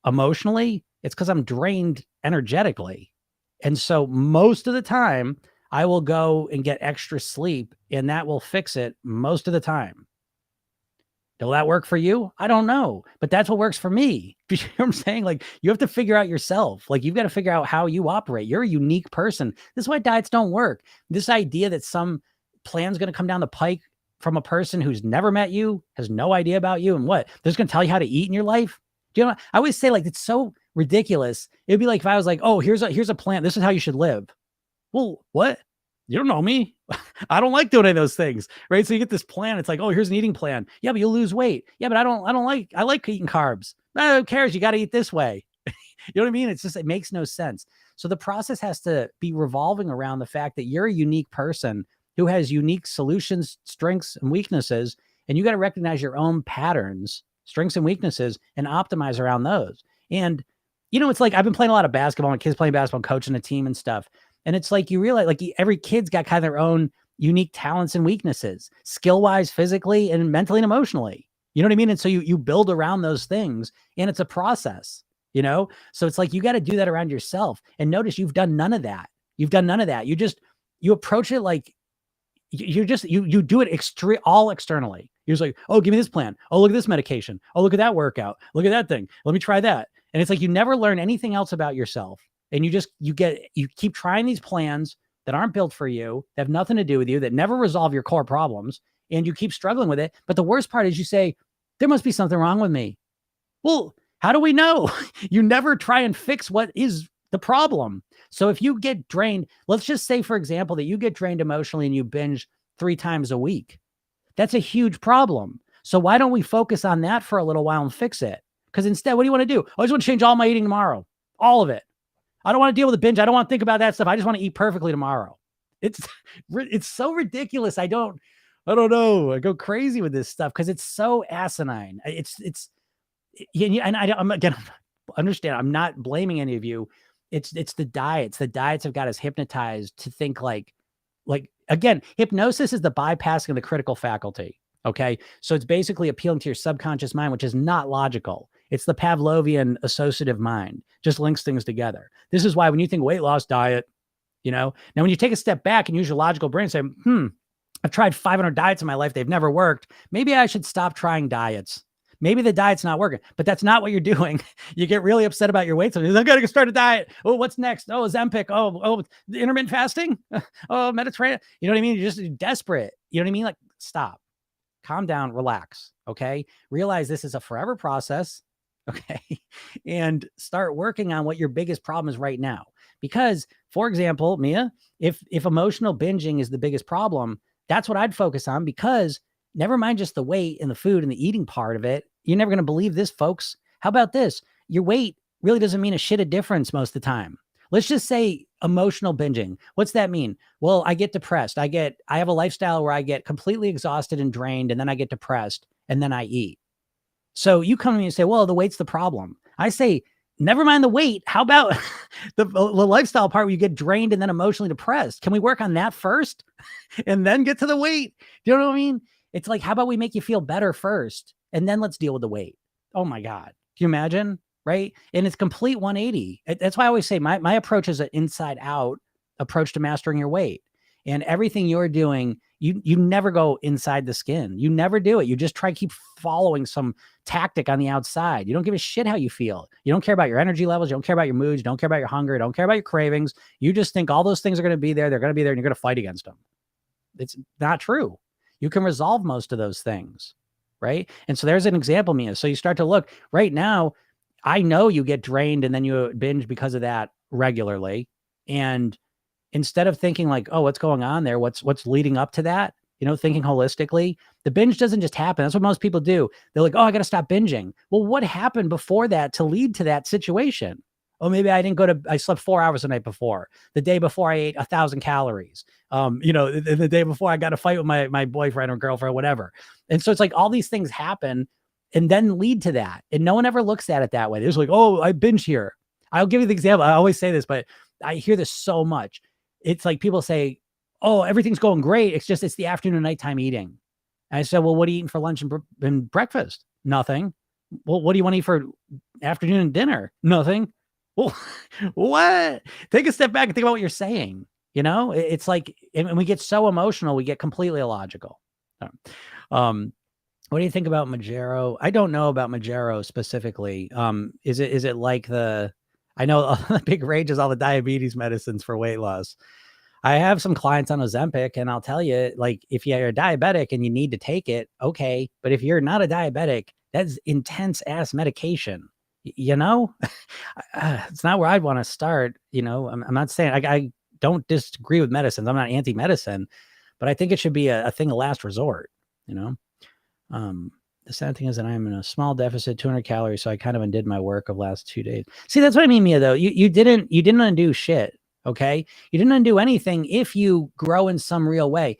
emotionally, it's because I'm drained energetically. And so most of the time, I will go and get extra sleep, and that will fix it most of the time. Will that work for you? I don't know, but that's what works for me. You know what I'm saying? Like, you have to figure out yourself. Like, you've got to figure out how you operate. You're a unique person. This is why diets don't work. This idea that some plan's going to come down the pike from a person who's never met you, has no idea about you, and what? They're just going to tell you how to eat in your life. Do you know? I always say, like, it's so ridiculous. It'd be like if I was like, oh, here's a plan. This is how you should live. Well, what? You don't know me. I don't like doing any of those things, right? So you get this plan. It's like, oh, here's an eating plan. Yeah, but you'll lose weight. Yeah, but I like eating carbs. No, who cares? You got to eat this way. You know what I mean? It makes no sense. So the process has to be revolving around the fact that you're a unique person who has unique solutions, strengths, and weaknesses. And you got to recognize your own patterns, strengths, and weaknesses, and optimize around those. And, it's like I've been playing a lot of basketball, and kids playing basketball, coaching a team and stuff. And it's like you realize, like, every kid's got kind of their own unique talents and weaknesses, skill-wise, physically, and mentally and emotionally. You know what I mean? And so you build around those things, and it's a process, So it's like you got to do that around yourself. And notice you've done none of that. You've done none of that. You approach it like you do it all externally. You're just like, oh, give me this plan. Oh, look at this medication. Oh, look at that workout. Look at that thing. Let me try that. And it's like you never learn anything else about yourself. And you keep trying these plans that aren't built for you, that have nothing to do with you, that never resolve your core problems, and you keep struggling with it. But the worst part is you say, there must be something wrong with me. Well, how do we know? You never try and fix what is the problem. So if you get drained, let's just say, for example, that you get drained emotionally and you binge 3 times a week. That's a huge problem. So why don't we focus on that for a little while and fix it? Because instead, what do you want to do? I just want to change all my eating tomorrow. All of it. I don't want to deal with the binge. I don't want to think about that stuff. I just want to eat perfectly tomorrow. It's so ridiculous. I don't know. I go crazy with this stuff because it's so asinine. And I'm again, understand, I'm not blaming any of you. It's the diets. The diets have got us hypnotized to think like again, hypnosis is the bypassing of the critical faculty. Okay. So it's basically appealing to your subconscious mind, which is not logical. It's the Pavlovian associative mind, just links things together. This is why when you think weight loss diet, now when you take a step back and use your logical brain and say, I've tried 500 diets in my life. They've never worked. Maybe I should stop trying diets. Maybe the diet's not working, but that's not what you're doing. You get really upset about your weight. So I got to start a diet. Oh, what's next? Oh, Ozempic. Oh, intermittent fasting. Oh, Mediterranean. You know what I mean? You're just desperate. You know what I mean? Like, stop, calm down, relax. Okay. Realize this is a forever process. Okay. And start working on what your biggest problem is right now. Because, for example, Mia, if emotional binging is the biggest problem, that's what I'd focus on, because never mind just the weight and the food and the eating part of it. You're never going to believe this, folks. How about this? Your weight really doesn't mean a shit of difference most of the time. Let's just say emotional binging. What's that mean? Well, I get depressed. I have a lifestyle where I get completely exhausted and drained, and then I get depressed, and then I eat. So you come to me and say, well, the weight's the problem. I say, never mind the weight. How about the lifestyle part where you get drained and then emotionally depressed? Can we work on that first and then get to the weight? Do you know what I mean? It's like, how about we make you feel better first and then let's deal with the weight? Oh my God. Can you imagine? Right? And it's complete 180. That's why I always say my approach is an inside out approach to mastering your weight. And everything you're doing, you never go inside the skin. You never do it. You just try to keep following some tactic on the outside. You don't give a shit how you feel. You don't care about your energy levels. You don't care about your moods. You don't care about your hunger. You don't care about your cravings. You just think all those things are going to be there. They're going to be there and you're going to fight against them. It's not true. You can resolve most of those things, right? And so there's an example, Mia. So you start to look right now. I know you get drained and then you binge because of that regularly. And instead of thinking like, oh, what's going on there? What's leading up to that? Thinking holistically, the binge doesn't just happen. That's what most people do. They're like, oh, I got to stop binging. Well, what happened before that to lead to that situation? Oh, maybe I slept 4 hours the night before. The day before I ate 1,000 calories. The day before I got a fight with my boyfriend or girlfriend, whatever. And so it's like all these things happen and then lead to that. And no one ever looks at it that way. They're just like, oh, I binge here. I'll give you the example. I always say this, but I hear this so much. It's like people say, oh, everything's going great. It's the afternoon and nighttime eating. And I said, well, what are you eating for lunch and breakfast? Nothing. Well, what do you want to eat for afternoon and dinner? Nothing. Well, what? Take a step back and think about what you're saying. It's like, and we get so emotional, we get completely illogical. What do you think about Mounjaro? I don't know about Mounjaro specifically. Is it like I know the big rage is all the diabetes medicines for weight loss. I have some clients on Ozempic, and I'll tell you, like, if you're a diabetic and you need to take it, okay. But if you're not a diabetic, that's intense ass medication. It's not where I'd want to start. I'm not saying I don't disagree with medicines. I'm not anti-medicine, but I think it should be a thing of last resort. The sad thing is that I'm in a small deficit, 200 calories. So I kind of undid my work of last 2 days. See, that's what I mean, Mia, though. You didn't undo shit. Okay. You didn't undo anything if you grow in some real way.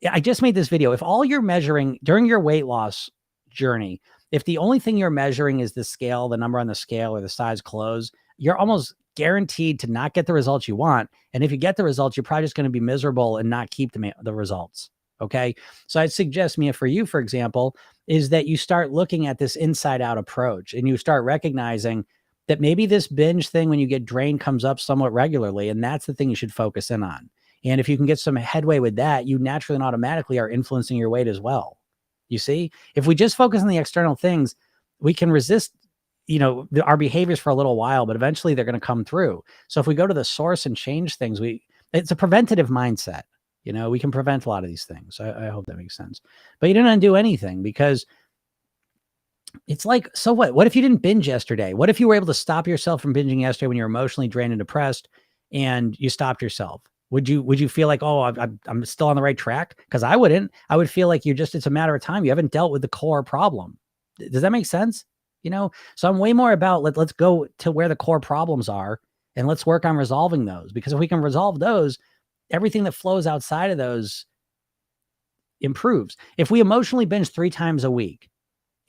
I just made this video. If all you're measuring during your weight loss journey, if the only thing you're measuring is the scale, the number on the scale or the size clothes, you're almost guaranteed to not get the results you want. And if you get the results, you're probably just going to be miserable and not keep the results. Okay. So I'd suggest, Mia, for you, for example, is that you start looking at this inside out approach and you start recognizing that maybe this binge thing when you get drained comes up somewhat regularly. And that's the thing you should focus in on. And if you can get some headway with that, you naturally and automatically are influencing your weight as well. You see, if we just focus on the external things, we can resist, our behaviors for a little while, but eventually they're going to come through. So if we go to the source and change things, it's a preventative mindset. We can prevent a lot of these things. I hope that makes sense. But you didn't undo anything because it's like, so what? What if you didn't binge yesterday? What if you were able to stop yourself from binging yesterday when you're emotionally drained and depressed and you stopped yourself? Would you feel like, oh, I'm still on the right track? Because I wouldn't. I would feel like it's a matter of time. You haven't dealt with the core problem. Does that make sense? So I'm way more about let's go to where the core problems are and let's work on resolving those. Because if we can resolve those, everything that flows outside of those improves. If we emotionally binge 3 times a week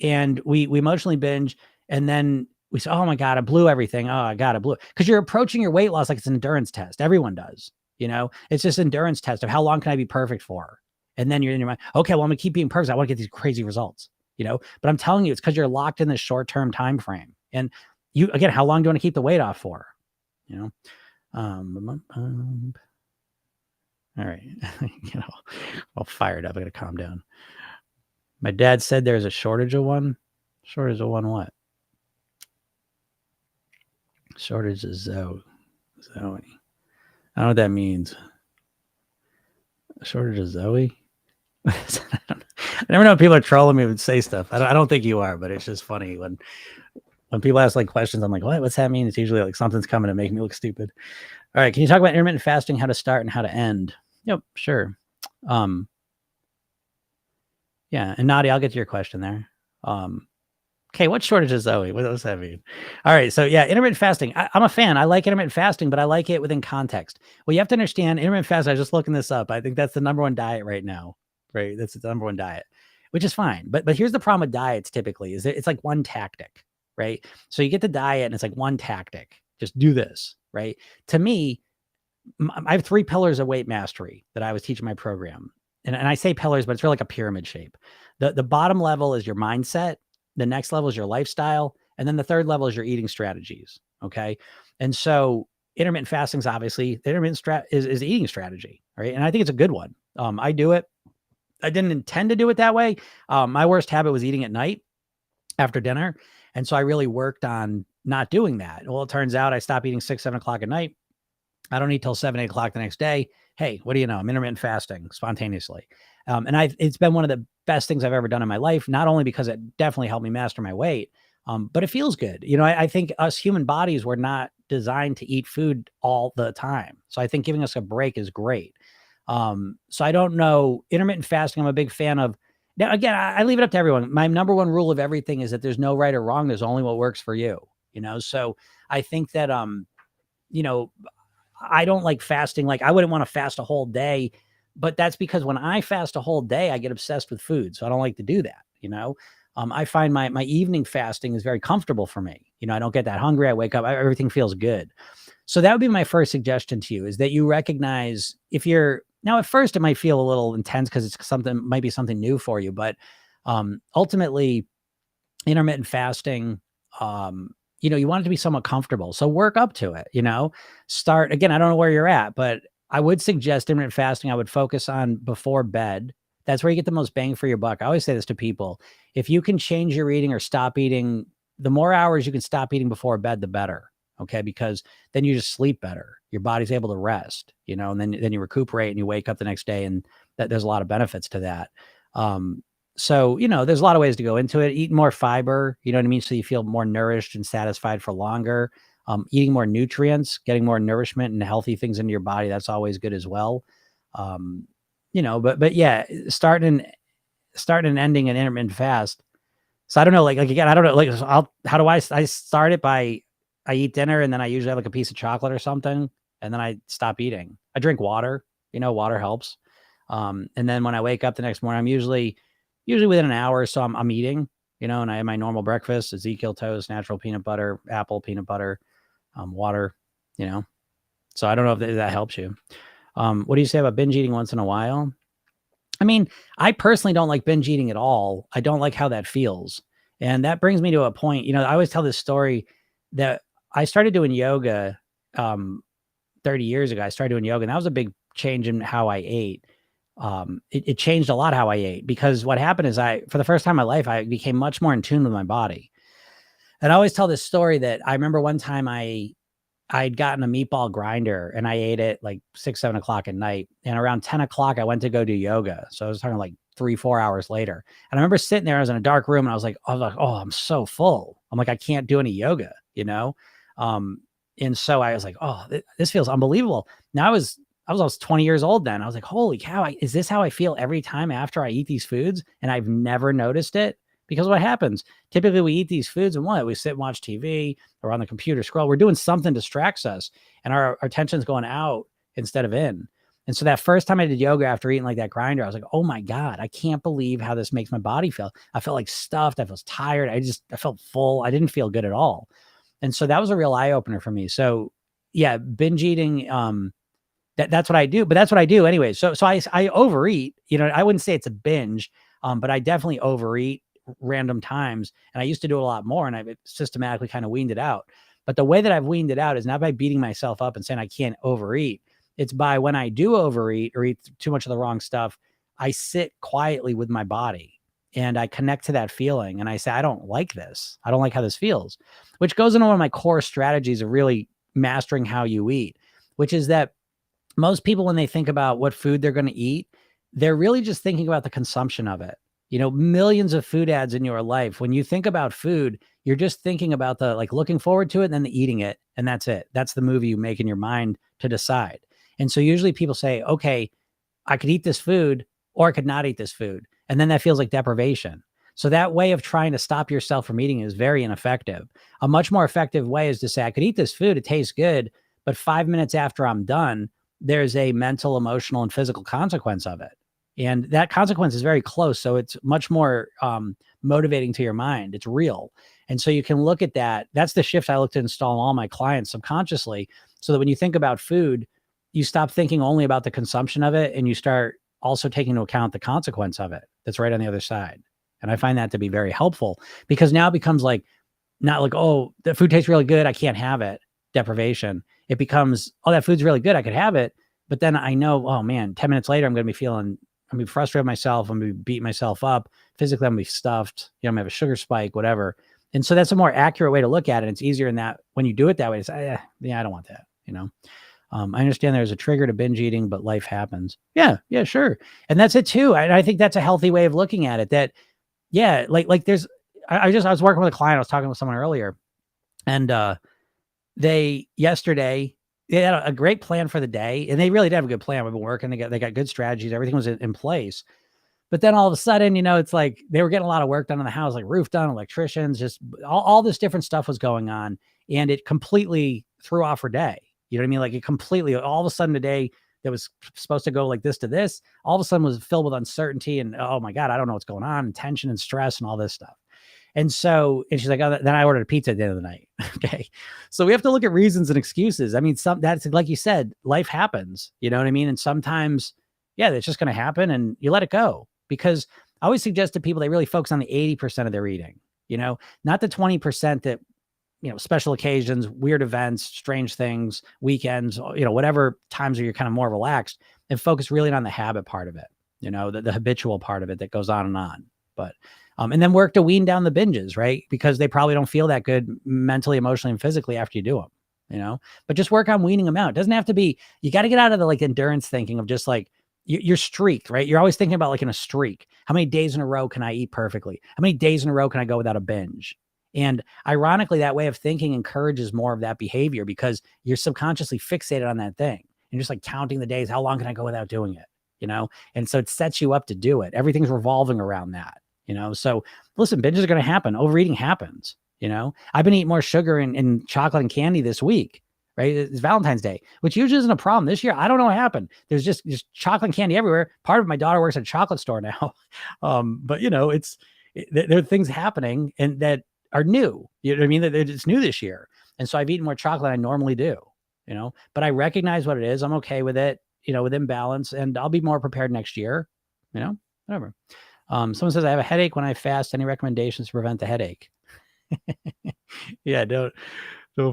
and we emotionally binge and then we say, oh my God, I blew everything. Oh, I blew it. Because you're approaching your weight loss like it's an endurance test. Everyone does. It's just endurance test of how long can I be perfect for? And then you're in your mind, okay, well, I'm going to keep being perfect. I want to get these crazy results, but I'm telling you, it's because you're locked in this short-term time frame. And again, how long do you want to keep the weight off for? All right. All fired up. I got to calm down. My dad said there's a shortage of one. Shortage of one what? Shortage of Zoe. I don't know what that means. A shortage of Zoe? I never know if people are trolling me and say stuff. I don't think you are, but it's just funny when people ask like questions. I'm like, what's that mean? It's usually like something's coming to make me look stupid. All right. Can you talk about intermittent fasting, how to start and how to end? Yep, sure. Yeah. And Nadia, I'll get to your question there. Okay. What shortage is Zoe? What does that mean? All right. So yeah, intermittent fasting. I'm a fan. I like intermittent fasting, but I like it within context. Well, you have to understand intermittent fasting. I was just looking this up. I think that's the number one diet right now. Right. That's the number one diet, which is fine. But here's the problem with diets typically is that it's like one tactic, right? So you get the diet and it's like one tactic. Just do this, right? To me, I have 3 pillars of weight mastery that I was teaching my program. And I say pillars, but it's really like a pyramid shape. The bottom level is your mindset. The next level is your lifestyle. And then the third level is your eating strategies. Okay. And so intermittent fasting is obviously the intermittent is eating strategy, right? And I think it's a good one. I do it. I didn't intend to do it that way. My worst habit was eating at night after dinner. And so I really worked on not doing that. Well, it turns out I stopped eating 6, 7 o'clock at night. I don't eat till 7, 8 o'clock the next day. Hey, what do you know? I'm intermittent fasting spontaneously. And it's been one of the best things I've ever done in my life, not only because it definitely helped me master my weight, but it feels good. I think us human bodies were not designed to eat food all the time. So I think giving us a break is great. So I don't know. Intermittent fasting, I'm a big fan of. Now, again, I leave it up to everyone. My number one rule of everything is that there's no right or wrong. There's only what works for you, So I think that, you know, I don't like fasting. Like I wouldn't want to fast a whole day, but that's because when I fast a whole day, I get obsessed with food. So I don't like to do that. I find my evening fasting is very comfortable for me. I don't get that hungry. I wake up, everything feels good. So that would be my first suggestion to you, is that you recognize if you're now, at first it might feel a little intense because it's might be something new for you, but ultimately intermittent fasting, you want it to be somewhat comfortable. So work up to it, start again. I don't know where you're at, but I would suggest intermittent fasting. I would focus on before bed. That's where you get the most bang for your buck. I always say this to people. If you can change your eating or stop eating, the more hours you can stop eating before bed, the better. Okay. Because then you just sleep better. Your body's able to rest, and then you recuperate and you wake up the next day, and there's a lot of benefits to that. So, there's a lot of ways to go into it. Eat more fiber, you know what I mean? So you feel more nourished and satisfied for longer. Eating more nutrients, getting more nourishment and healthy things into your body. That's always good as well. But yeah, starting and ending an intermittent fast. So I don't know, like again, I don't know, how do I start it by, I eat dinner and then I usually have like a piece of chocolate or something, and then I stop eating. I drink water, water helps. And then when I wake up the next morning, I'm usually within an hour or so I'm eating, and I have my normal breakfast, Ezekiel toast, natural peanut butter, apple, peanut butter, water, so I don't know if that helps you. What do you say about binge eating once in a while? I mean, I personally don't like binge eating at all. I don't like how that feels. And that brings me to a point, I always tell this story that I started doing yoga 30 years ago. I started doing yoga, and that was a big change in how I ate. It changed a lot how I ate, because what happened is for the first time in my life, I became much more in tune with my body. And I always tell this story that I remember one time I'd gotten a meatball grinder and I ate it like 6, 7 o'clock at night. And around 10 o'clock, I went to go do yoga. So I was talking like 3, 4 hours later. And I remember sitting there, I was in a dark room, and I was like, oh, I'm so full. I'm like, I can't do any yoga, And so I was like, oh, this feels unbelievable. Now I was 20 years old then. I was like, holy cow, is this how I feel every time after I eat these foods? And I've never noticed it, because what happens? Typically we eat these foods and we sit and watch TV or on the computer scroll. We're doing something distracts us, and our attention's going out instead of in. And so that first time I did yoga after eating like that grinder, I was like, oh my God, I can't believe how this makes my body feel. I felt like stuffed. I was tired. I felt full. I didn't feel good at all. And so that was a real eye opener for me. So yeah, binge eating, that's what I do, but that's what I do anyway. So I overeat, I wouldn't say it's a binge, but I definitely overeat random times. And I used to do it a lot more, and I've systematically kind of weaned it out. But the way that I've weaned it out is not by beating myself up and saying I can't overeat. It's by, when I do overeat or eat too much of the wrong stuff, I sit quietly with my body and I connect to that feeling. And I say, I don't like this. I don't like how this feels, which goes into one of my core strategies of really mastering how you eat, which is that most people, when they think about what food they're going to eat, they're really just thinking about the consumption of it. Millions of food ads in your life. When you think about food, you're just thinking about the looking forward to it and then the eating it. And that's it. That's the movie you make in your mind to decide. And so usually people say, okay, I could eat this food or I could not eat this food. And then that feels like deprivation. So that way of trying to stop yourself from eating is very ineffective. A much more effective way is to say, I could eat this food. It tastes good. But 5 minutes after I'm done, there's a mental, emotional, and physical consequence of it. And that consequence is very close. So it's much more motivating to your mind. It's real. And so you can look at that. That's the shift I look to install in all my clients subconsciously, so that when you think about food, you stop thinking only about the consumption of it, and you start also taking into account the consequence of it that's right on the other side. And I find that to be very helpful, because now it becomes not like, oh, the food tastes really good, I can't have it, deprivation. it becomes, oh, that food's really good. I could have it. But then I know, oh man, 10 minutes later, I'm going to be frustrated with myself. I'm going to be beating myself up. Physically, I'm going to be stuffed. I'm going to have a sugar spike, whatever. And so that's a more accurate way to look at it. It's easier in that when you do it that way, it's, yeah, I don't want that, I understand there's a trigger to binge eating, but life happens. Yeah, sure. And that's it too. I think that's a healthy way of looking at it. That, yeah, like there's, I was working with a client. I was talking with someone earlier, and yesterday they had a great plan for the day, and they really did have a good plan. We've been working. They got good strategies. Everything was in place. But then all of a sudden, it's like they were getting a lot of work done in the house, like roof done, electricians, just all this different stuff was going on. And it completely threw off her day. You know what I mean? Like it completely, all of a sudden, the day that was supposed to go like this to this, all of a sudden was filled with uncertainty and, oh my God, I don't know what's going on, and tension and stress and all this stuff. And she's like, oh, then I ordered a pizza at the end of the night. Okay. So we have to look at reasons and excuses. I mean, that's like you said, life happens, you know what I mean? And sometimes, yeah, it's just going to happen and you let it go. Because I always suggest to people, they really focus on the 80% of their eating, not the 20% that, special occasions, weird events, strange things, weekends, whatever times where you're kind of more relaxed, and focus really on the habit part of it, the habitual part of it that goes on and on. But, and then work to wean down the binges, right? Because they probably don't feel that good mentally, emotionally, and physically after you do them, but just work on weaning them out. It doesn't have to be, you got to get out of the like endurance thinking of just like, you're streaked, right? You're always thinking about like in a streak, how many days in a row can I eat perfectly? How many days in a row can I go without a binge? And ironically, that way of thinking encourages more of that behavior because you're subconsciously fixated on that thing. And just like counting the days, how long can I go without doing it? And so it sets you up to do it. Everything's revolving around that, So listen, binges are going to happen. Overeating happens, I've been eating more sugar and chocolate and candy this week. Right? It's Valentine's Day, which usually isn't a problem. This year, I don't know what happened. There's just chocolate and candy everywhere. Part of my daughter works at a chocolate store now. But there are things happening and that are new. You know what I mean? It's new this year. And so I've eaten more chocolate than I normally do, but I recognize what it is. I'm okay with it, within balance, and I'll be more prepared next year, whatever. Someone says I have a headache when I fast. Any recommendations to prevent the headache? Yeah, don't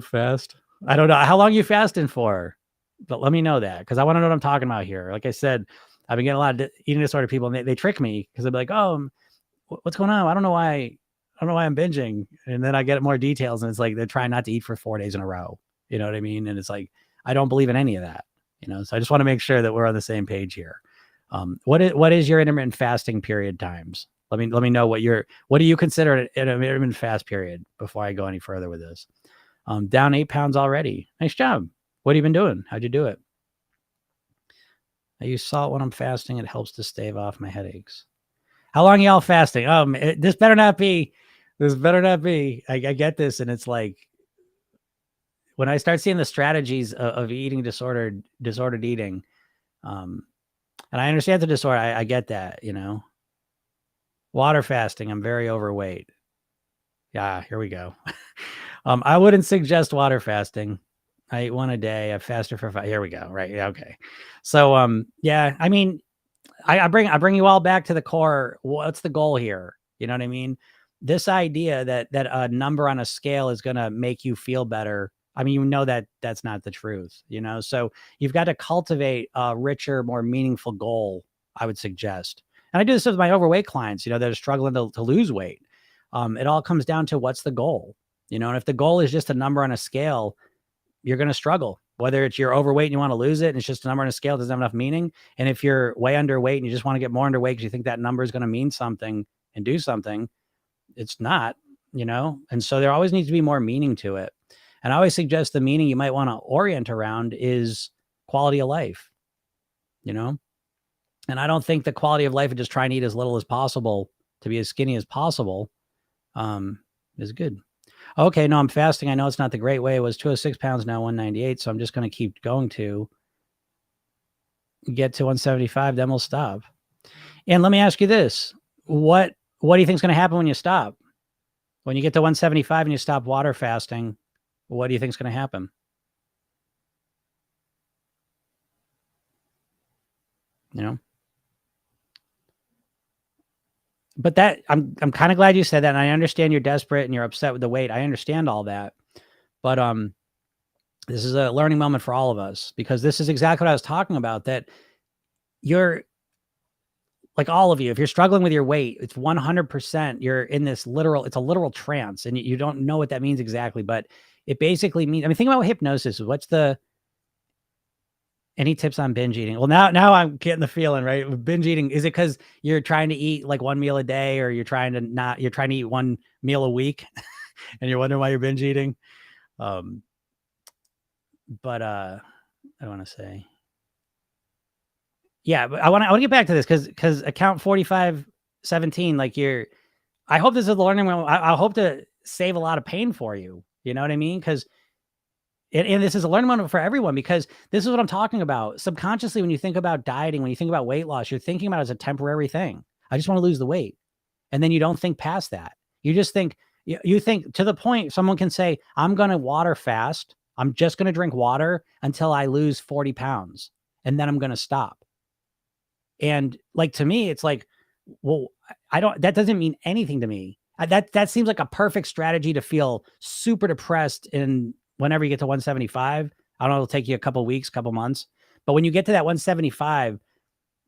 fast. I don't know how long you fasting for, but let me know that because I want to know what I'm talking about here. Like I said, I've been getting a lot of eating disorder people, and they trick me because they'll be like, "Oh, what's going on? I don't know why I'm binging." And then I get more details, and it's like they're trying not to eat for 4 days in a row. You know what I mean? And it's like I don't believe in any of that. So I just want to make sure that we're on the same page here. What is your intermittent fasting period times? Let me know what do you consider an intermittent fast period before I go any further with this. Down 8 pounds already. Nice job. What have you been doing? How'd you do it? I use salt when I'm fasting. It helps to stave off my headaches. How long are y'all fasting? This better not be. I get this. And it's like, when I start seeing the strategies of eating disordered eating, and I understand the disorder, I get that, Water fasting. I'm very overweight. Yeah, here we go. I wouldn't suggest water fasting. I eat one a day. I fasted for 5. Here we go. Right. Yeah. Okay. So, yeah, I mean, I bring you all back to the core. What's the goal here? You know what I mean? This idea that a number on a scale is going to make you feel better. I mean, that that's not the truth, so you've got to cultivate a richer, more meaningful goal, I would suggest. And I do this with my overweight clients, that are struggling to lose weight. It all comes down to what's the goal, and if the goal is just a number on a scale, you're going to struggle. Whether it's you're overweight and you want to lose it, and it's just a number on a scale, doesn't have enough meaning. And if you're way underweight and you just want to get more underweight because you think that number is going to mean something and do something, it's not, And so there always needs to be more meaning to it. And I always suggest the meaning you might want to orient around is quality of life, And I don't think the quality of life of just trying to eat as little as possible to be as skinny as possible is good. Okay, no, I'm fasting. I know it's not the great way. It was 206 pounds, now 198. So I'm just going to keep going to get to 175. Then we'll stop. And let me ask you this. What do you think is going to happen when you stop? When you get to 175 and you stop water fasting, what do you think is going to happen? But that I'm kind of glad you said that. And I understand you're desperate and you're upset with the weight. I understand all that. But This is a learning moment for all of us, because this is exactly what I was talking about, that you're like, all of you, if you're struggling with your weight, it's 100% you're in this literal, it's a literal trance, and you don't know what that means exactly, but it basically means, I mean, think about what hypnosis is. What's the, any tips on binge eating? Well, now I'm getting the feeling, right? With binge eating, is it because you're trying to eat like one meal a day, or you're trying to eat one meal a week and you're wondering why you're binge eating? Um, but I want to say, yeah, but I want to get back to this, because account 4517, like, I hope this is the learning moment. I hope to save a lot of pain for you. You know what I mean? Because and this is a learning moment for everyone, because this is what I'm talking about. Subconsciously, when you think about dieting, when you think about weight loss, you're thinking about it as a temporary thing. I just want to lose the weight. And then you don't think past that. You just think, you think to the point someone can say, I'm going to water fast. I'm just going to drink water until I lose 40 pounds. And then I'm going to stop. And like, to me, it's like, well, that doesn't mean anything to me. That seems like a perfect strategy to feel super depressed in whenever you get to 175. I don't know, it'll take you a couple weeks, couple months. But when you get to that 175,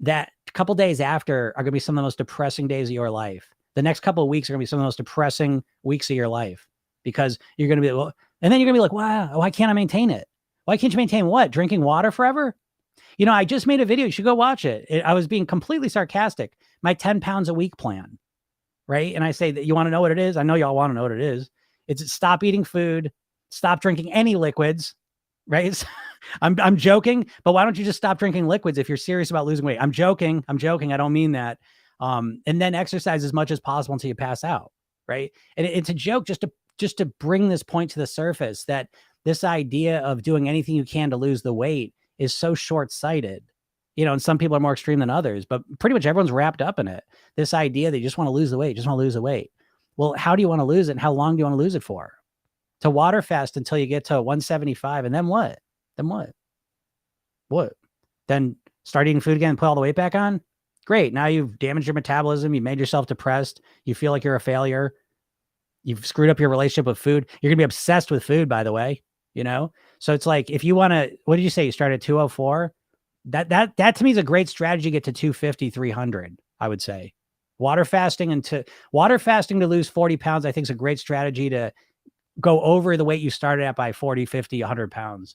that couple days after are going to be some of the most depressing days of your life. The next couple of weeks are going to be some of the most depressing weeks of your life, because you're going to be, well, and then you're going to be like, wow, why can't I maintain it? Why can't you maintain what? Drinking water forever? I just made a video. You should go watch it. I was being completely sarcastic. My 10 pounds a week plan, right? And I say that, you want to know what it is? I know y'all want to know what it is. It's stop eating food, stop drinking any liquids, right? I'm joking, but why don't you just stop drinking liquids if you're serious about losing weight? I'm joking. I don't mean that. And then exercise as much as possible until you pass out, right? And it's a joke just to bring this point to the surface, that this idea of doing anything you can to lose the weight is so short-sighted. And some people are more extreme than others, but pretty much everyone's wrapped up in it. This idea that you just want to lose the weight, Well, how do you want to lose it? And how long do you want to lose it for? To water fast until you get to 175. And then what? What? Then start eating food again and put all the weight back on? Great. Now you've damaged your metabolism. You made yourself depressed. You feel like you're a failure. You've screwed up your relationship with food. You're going to be obsessed with food, by the way, So it's like, if you want to, what did you say? You started at 204? That to me is a great strategy to get to 250, 300, I would say. Water fasting to lose 40 pounds, I think, is a great strategy to go over the weight you started at by 40, 50, 100 pounds.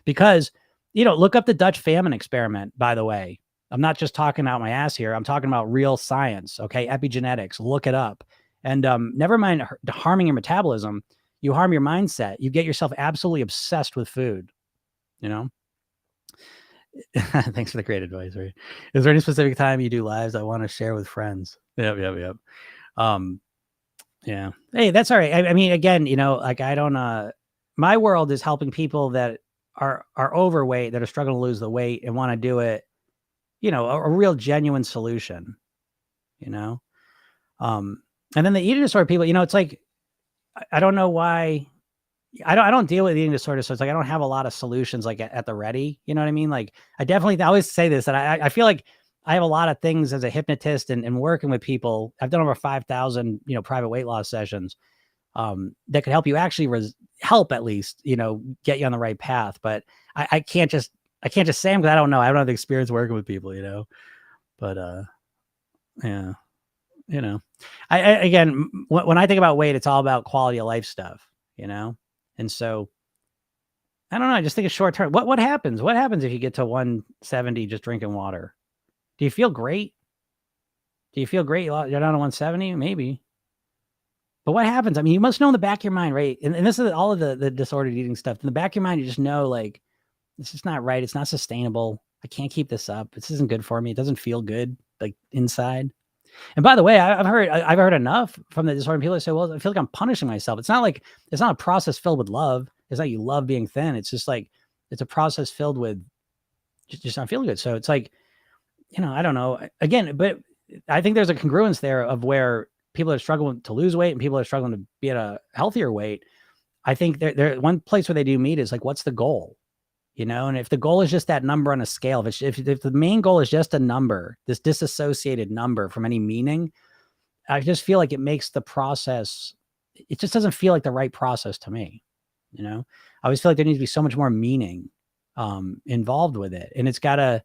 Because, look up the Dutch famine experiment, by the way. I'm not just talking out my ass here. I'm talking about real science, okay? Epigenetics, look it up. And never mind harming your metabolism, you harm your mindset. You get yourself absolutely obsessed with food, Thanks for the great advice. Right? Is there any specific time you do lives I want to share with friends? Yep. Yeah. Hey, that's all right. I mean, again, like, I don't, my world is helping people that are overweight, that are struggling to lose the weight and want to do it, a real genuine solution, and then the eating disorder people, it's like, I don't know why. I don't deal with eating disorders, so it's like I don't have a lot of solutions like at the ready. You know what I mean? Like, I always say this, that I feel like I have a lot of things as a hypnotist and working with people. I've done over 5,000 private weight loss sessions that could help you actually help at least get you on the right path. But I can't just say them, because I don't know. I don't have the experience working with people, But yeah, I again, when I think about weight, it's all about quality of life stuff, And so, I don't know. I just think it's short term. What happens? What happens if you get to 170 just drinking water? Do you feel great? You're down to 170? Maybe. But what happens? I mean, you must know in the back of your mind, right? And this is all of the disordered eating stuff. In the back of your mind, you just know, like, this is not right. It's not sustainable. I can't keep this up. This isn't good for me. It doesn't feel good, like, inside. And by the way, I've heard enough from the disordered people that say, well, I feel like I'm punishing myself. It's not a process filled with love. It's not you love being thin. It's just like, it's a process filled with just not feeling good. So it's like, I don't know. Again, but I think there's a congruence there of where people are struggling to lose weight and people are struggling to be at a healthier weight. I think there one place where they do meet is like, what's the goal? And if the goal is just that number on a scale, if the main goal is just a number, this disassociated number from any meaning, I just feel like it makes the process, it just doesn't feel like the right process to me. You know, I always feel like there needs to be so much more meaning involved with it. And it's got to,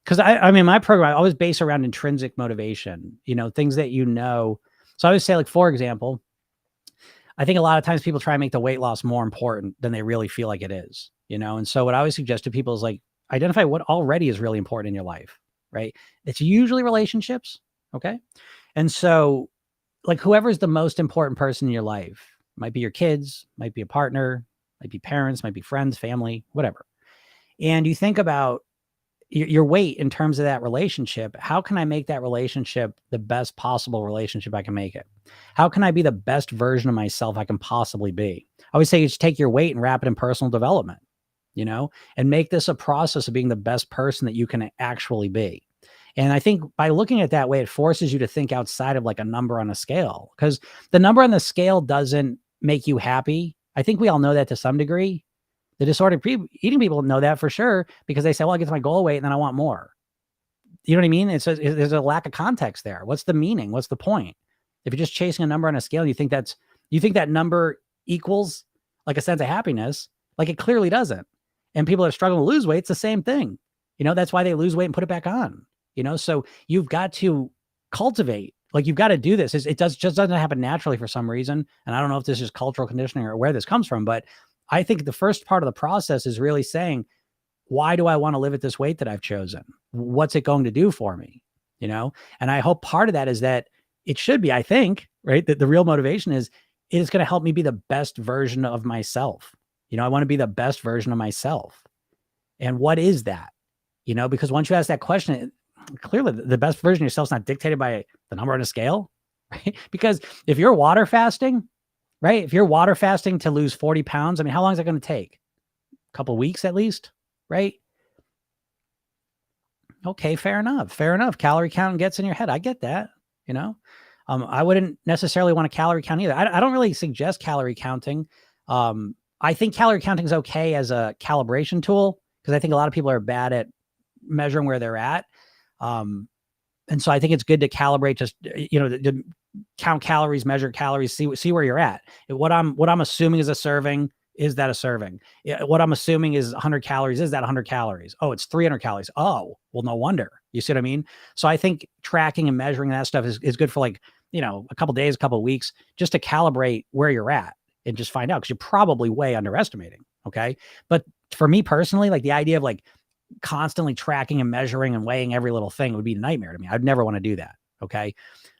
because I mean, my program, I always base around intrinsic motivation, things that So I always say, like, for example, I think a lot of times people try and make the weight loss more important than they really feel like it is, And so what I always suggest to people is, like, identify what already is really important in your life, right? It's usually relationships. Okay. And so, like, whoever's the most important person in your life, might be your kids, might be a partner, might be parents, might be friends, family, whatever. And you think about your weight in terms of that relationship. How can I make that relationship the best possible relationship I can make it? How can I be the best version of myself I can possibly be? I always say, you just take your weight and wrap it in personal development, and make this a process of being the best person that you can actually be. And I think by looking at that way, it forces you to think outside of, like, a number on a scale, because the number on the scale doesn't make you happy. I think we all know that to some degree. The disordered eating people know that for sure, because they say, well, I get to my goal weight and then I want more. You know what I mean? There's a lack of context there. What's the meaning? What's the point? If you're just chasing a number on a scale, you think that number equals, like, a sense of happiness, like, it clearly doesn't. And people that are struggling to lose weight, it's the same thing. That's why they lose weight and put it back on. So you've got to cultivate, like, you've got to do this. It just doesn't happen naturally for some reason. And I don't know if this is cultural conditioning or where this comes from, but I think the first part of the process is really saying, why do I want to live at this weight that I've chosen? What's it going to do for me? And I hope part of that is that it should be, I think, right, that the real motivation is, it is going to help me be the best version of myself. I want to be the best version of myself. And what is that? Because once you ask that question, clearly the best version of yourself is not dictated by the number on a scale, right? Because if you're water fasting, right? If you're water fasting to lose 40 pounds, I mean, how long is that going to take? A couple of weeks at least, right? Okay, fair enough. Fair enough. Calorie count gets in your head. I get that, I wouldn't necessarily want a calorie count either. I don't really suggest calorie counting. I think calorie counting is okay as a calibration tool, because I think a lot of people are bad at measuring where they're at. And so I think it's good to calibrate, just, to count calories, measure calories, see where you're at. What I'm assuming is a serving. Is that a serving? What I'm assuming is 100 calories. Is that 100 calories? Oh, it's 300 calories. Oh, well, no wonder. You see what I mean? So I think tracking and measuring that stuff is good for, like, a couple days, a couple weeks, just to calibrate where you're at and just find out, because you're probably way underestimating. Okay. But for me personally, like, the idea of, like, constantly tracking and measuring and weighing every little thing would be a nightmare to me. I'd never want to do that. Okay.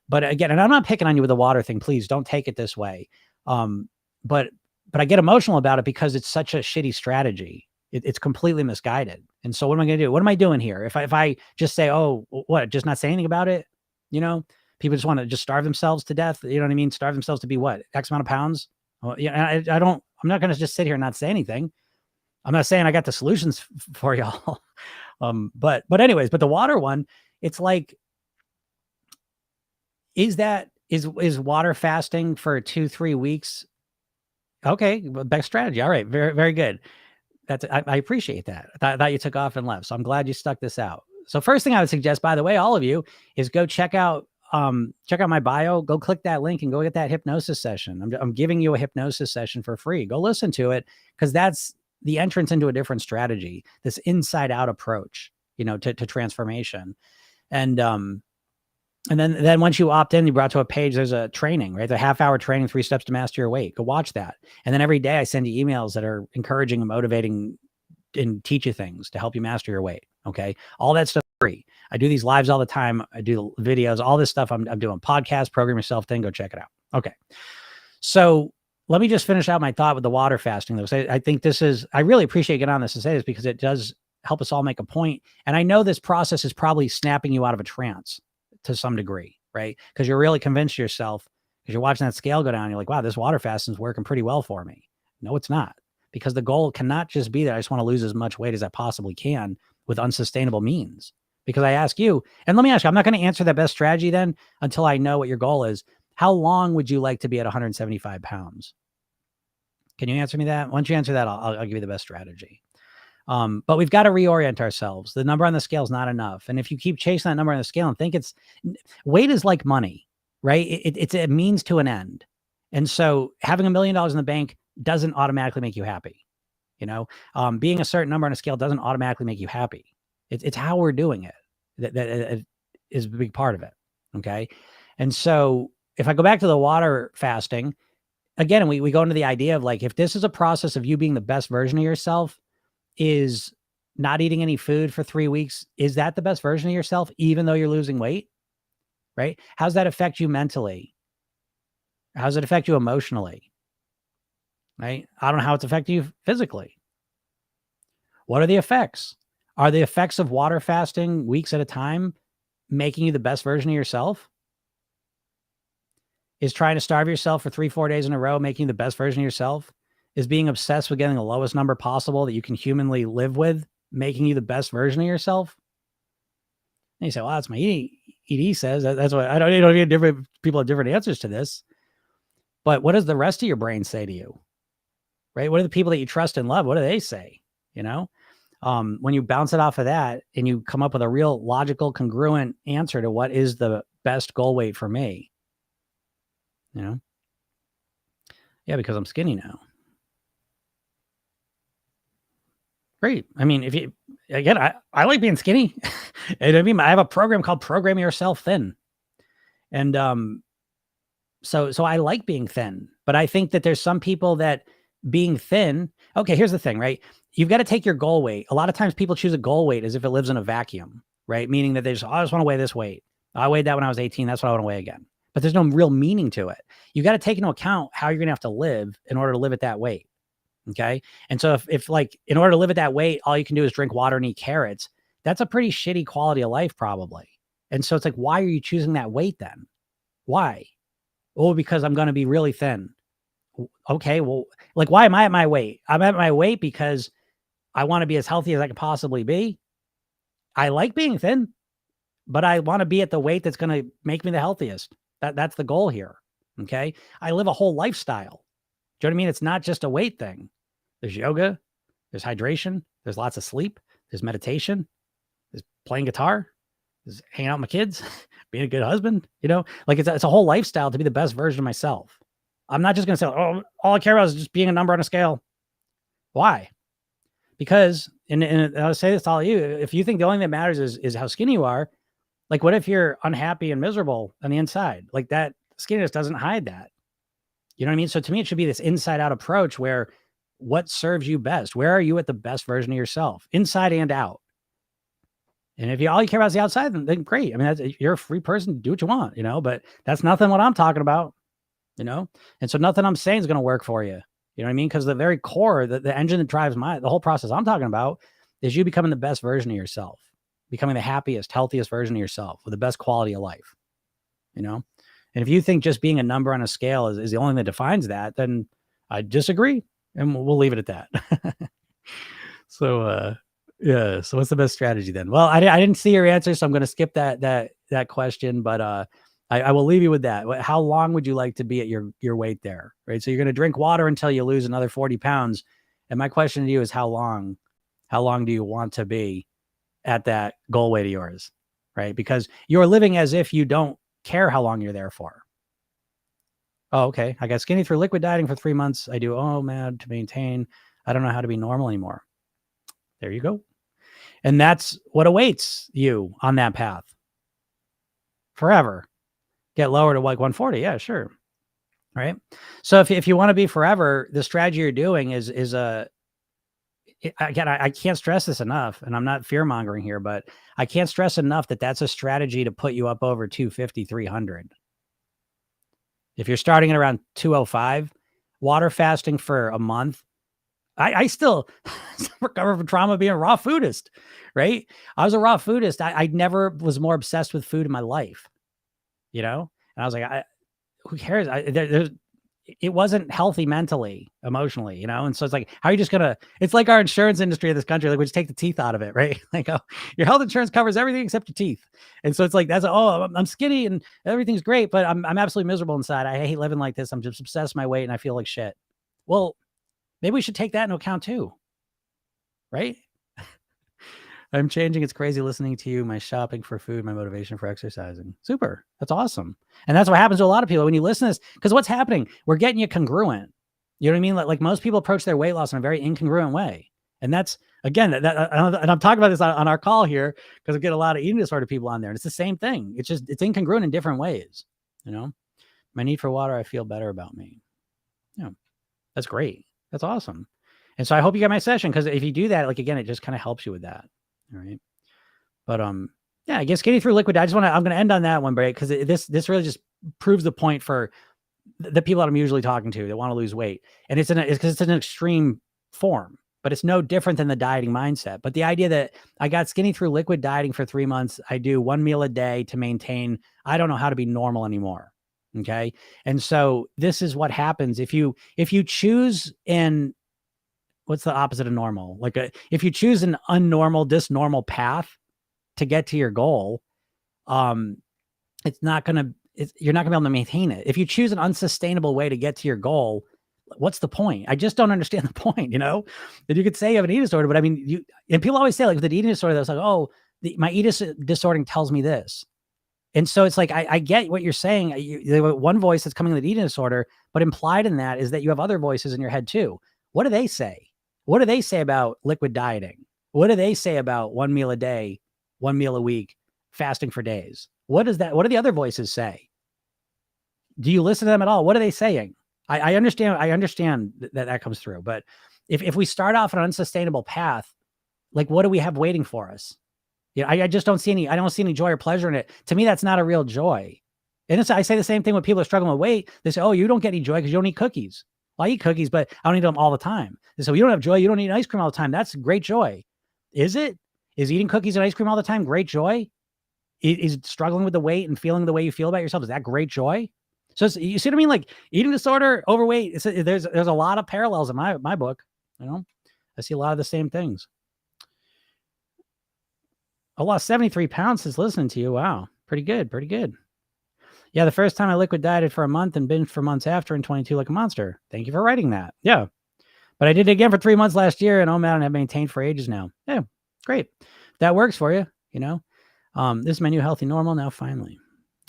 But again, and I'm not picking on you with the water thing, please don't take it this way. But I get emotional about it because it's such a shitty strategy. It's completely misguided. And so what am I going to do? What am I doing here? If I just say, oh, what, just not say anything about it? People just want to just starve themselves to death. You know what I mean? Starve themselves to be what? X amount of pounds. Well, yeah. I'm not going to just sit here and not say anything. I'm not saying I got the solutions for y'all. But anyways, but the water one, it's like, is water fasting for 2-3 weeks? Okay. Best strategy. All right. Very, very good. I appreciate that. I thought you took off and left. So I'm glad you stuck this out. So first thing I would suggest, by the way, all of you, is go check out my bio, go click that link and go get that hypnosis session. I'm giving you a hypnosis session for free. Go listen to it, because that's the entrance into a different strategy, this inside out approach, to transformation. And then once you opt in, you brought to a page, there's a training, right? The half-hour training, 3 steps to master your weight. Go watch that. And then every day I send you emails that are encouraging and motivating and teach you things to help you master your weight. Okay. All that stuff is free. I do these lives all the time. I do videos, all this stuff. I'm doing podcast, Program Yourself thing. Go check it out. Okay. So let me just finish out my thought with the water fasting though. So I think I really appreciate getting on this and say this, because it does help us all make a point. And I know this process is probably snapping you out of a trance to some degree, right? Because you're really convinced yourself, because you're watching that scale go down. You're like, wow, this water fasting is working pretty well for me. No, it's not, because the goal cannot just be that I just want to lose as much weight as I possibly can with unsustainable means. Because I ask you, and let me ask you, I'm not going to answer that best strategy then until I know what your goal is. How long would you like to be at 175 pounds? Can you answer me that? Once you answer that, I'll give you the best strategy. But we've got to reorient ourselves. The number on the scale is not enough. And if you keep chasing that number on the scale and think weight is like money, right? It's a means to an end. And so having $1 million in the bank doesn't automatically make you happy. Being a certain number on a scale doesn't automatically make you happy. It's how we're doing it that is a big part of it. Okay. And so if I go back to the water fasting, again, we go into the idea of like, if this is a process of you being the best version of yourself, is not eating any food for 3 weeks, is that the best version of yourself, even though you're losing weight? Right? How's that affect you mentally? How does it affect you emotionally? Right? I don't know how it's affecting you physically. What are the effects? Are the effects of water fasting weeks at a time making you the best version of yourself? Is trying to starve yourself for 3-4 days in a row making you the best version of yourself? Is being obsessed with getting the lowest number possible that you can humanly live with making you the best version of yourself? And you say, well, that's my ED says. That's what I don't get. Different people have different answers to this. But what does the rest of your brain say to you? Right? What do the people that you trust and love, what do they say? When you bounce it off of that and you come up with a real logical, congruent answer to what is the best goal weight for me, yeah, because I'm skinny now. Great. I mean, I like being skinny. And I mean, I have a program called Program Yourself Thin. And so I like being thin, but I think that there's some people that being thin, okay, here's the thing, right? You've got to take your goal weight. A lot of times people choose a goal weight as if it lives in a vacuum, right? Meaning that I just want to weigh this weight. I weighed that when I was 18. That's what I want to weigh again. But there's no real meaning to it. You got to take into account how you're going to have to live in order to live at that weight. Okay. And so if like, in order to live at that weight, all you can do is drink water and eat carrots, that's a pretty shitty quality of life, probably. And so it's like, why are you choosing that weight then? Why? Oh, because I'm going to be really thin. Okay. Well, like, why am I at my weight? I'm at my weight because I want to be as healthy as I can possibly be. I like being thin, but I want to be at the weight that's going to make me the healthiest. That's the goal here. Okay. I live a whole lifestyle. Do you know what I mean? It's not just a weight thing. There's yoga, there's hydration, there's lots of sleep, there's meditation, there's playing guitar, there's hanging out with my kids, being a good husband, like it's a whole lifestyle to be the best version of myself. I'm not just going to say, oh, all I care about is just being a number on a scale. Why? Because, and I'll say this to all of you, if you think the only thing that matters is how skinny you are, like what if you're unhappy and miserable on the inside? Like that skinniness doesn't hide that. You know what I mean? So to me, it should be this inside out approach where what serves you best? Where are you at the best version of yourself, inside and out? And if all you care about is the outside, then great. I mean, you're a free person, do what you want, but that's nothing what I'm talking about, And so nothing I'm saying is going to work for you. You know what I mean? Because the very core, the engine that drives the whole process I'm talking about is you becoming the best version of yourself, becoming the happiest, healthiest version of yourself with the best quality of life, And if you think just being a number on a scale is the only thing that defines that, then I disagree. And we'll leave it at that. So, yeah. So what's the best strategy then? Well, I didn't see your answer, so I'm going to skip that question, but, I will leave you with that. How long would you like to be at your weight there? Right. So you're going to drink water until you lose another 40 pounds. And my question to you is how long do you want to be at that goal weight of yours? Right. Because you're living as if you don't care how long you're there for. Oh, okay. I got skinny through liquid dieting for 3 months. I do, oh man, to maintain. I don't know how to be normal anymore. There you go. And that's what awaits you on that path. Forever. Get lower to like 140. Yeah, sure. Right. So if you want to be forever, the strategy you're doing is again, I can't stress this enough, and I'm not fear mongering here, but I can't stress enough that that's a strategy to put you up over 250, 300. If you're starting at around 205, water fasting for a month, I still recover from trauma being a raw foodist, right? I was a raw foodist. I never was more obsessed with food in my life, And I was like, who cares? It wasn't healthy mentally, emotionally, And so it's like, how are you just it's like our insurance industry in this country. Like we just take the teeth out of it, right? Like, oh, your health insurance covers everything except your teeth. And so it's like, I'm skinny and everything's great, but I'm absolutely miserable inside. I hate living like this. I'm just obsessed with my weight and I feel like shit. Well, maybe we should take that into account too. Right? I'm changing. It's crazy listening to you. My shopping for food, my motivation for exercising. Super. That's awesome. And that's what happens to a lot of people when you listen to this. Because what's happening? We're getting you congruent. You know what I mean? Like most people approach their weight loss in a very incongruent way. And that's, again, and I'm talking about this on our call here because I get a lot of eating disorder people on there. And it's the same thing. It's just, it's incongruent in different ways. You know, my need for water, I feel better about me. Yeah, that's great. That's awesome. And so I hope you get my session, because if you do that, like, again, it just kind of helps you with that. All right. But yeah, I guess getting through liquid, I'm going to end on that one, break, because this really just proves the point for the people that I'm usually talking to that want to lose weight. And it's because it's an extreme form, but it's no different than the dieting mindset. But the idea that I got skinny through liquid dieting for 3 months, I do 1 meal a day to maintain, I don't know how to be normal anymore. Okay. And so this is what happens if you choose in, what's the opposite of normal? Like if you choose an unnormal, disnormal path to get to your goal, it's not going to, you're not gonna be able to maintain it. If you choose an unsustainable way to get to your goal, what's the point? I just don't understand the point, you know? That you could say you have an eating disorder, but I mean, and people always say, like, with the eating disorder, that's like, oh, my eating disorder tells me this. And so it's like, I get what you're saying. One voice that's coming with the eating disorder, but implied in that is that you have other voices in your head too. What do they say? What do they say about liquid dieting? What do they say about 1 meal a day, 1 meal a week, fasting for days? What do the other voices say? Do you listen to them at all? What are they saying? I understand that comes through, but if we start off on an unsustainable path, like, what do we have waiting for us? You know, I just don't see any, I don't see any joy or pleasure in it. To me, that's not a real joy. And I say the same thing when people are struggling with weight. They say, oh, you don't get any joy because you don't eat cookies. Well, I eat cookies, but I don't eat them all the time. They say, well, you don't have joy. You don't eat ice cream all the time. That's great joy. Is it? Is eating cookies and ice cream all the time great joy? Is struggling with the weight and feeling the way you feel about yourself, is that great joy? So you see what I mean? Like, eating disorder, overweight, there's a lot of parallels in my book. You know, I see a lot of the same things. I lost 73 pounds since listening to you. Wow. Pretty good. Pretty good. Yeah. The first time I liquid dieted for a month and binged for months after in 22 like a monster. Thank you for writing that. Yeah. But I did it again for 3 months last year, and oh man, I've maintained for ages now. Yeah. Great. That works for you. You know, this is my new healthy normal now, finally.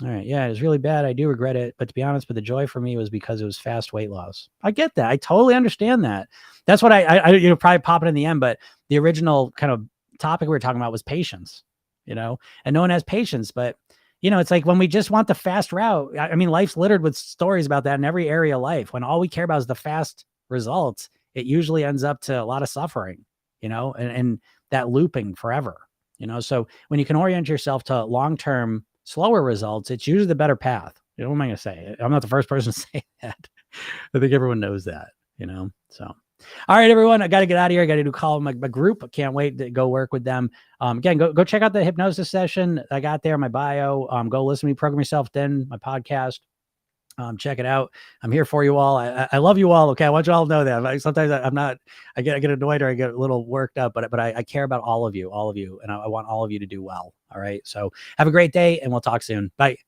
All right. Yeah, it was really bad. I do regret it. But to be honest, but the joy for me was because it was fast weight loss. I get that. I totally understand that. That's what I you know, probably pop it in the end. But the original kind of topic we were talking about was patience, you know, and no one has patience. But, you know, it's like when we just want the fast route. I mean, life's littered with stories about that in every area of life. When all we care about is the fast results, it usually ends up to a lot of suffering, you know, and that looping forever, you know. So when you can orient yourself to long-term, slower results, it's usually the better path. You know, what am I going to say? I'm not the first person to say that. I think everyone knows that, you know? So, all right, everyone, I got to get out of here. I got to do call my group. I can't wait to go work with them. Again, go check out the hypnosis session I got there in my bio. Go listen to me, Program Yourself Thin, my podcast. Check it out. I'm here for you all. I love you all. Okay. I want you all to know that. Sometimes I get annoyed or I get a little worked up, but I care about all of you. And I want all of you to do well. All right. So have a great day and we'll talk soon. Bye.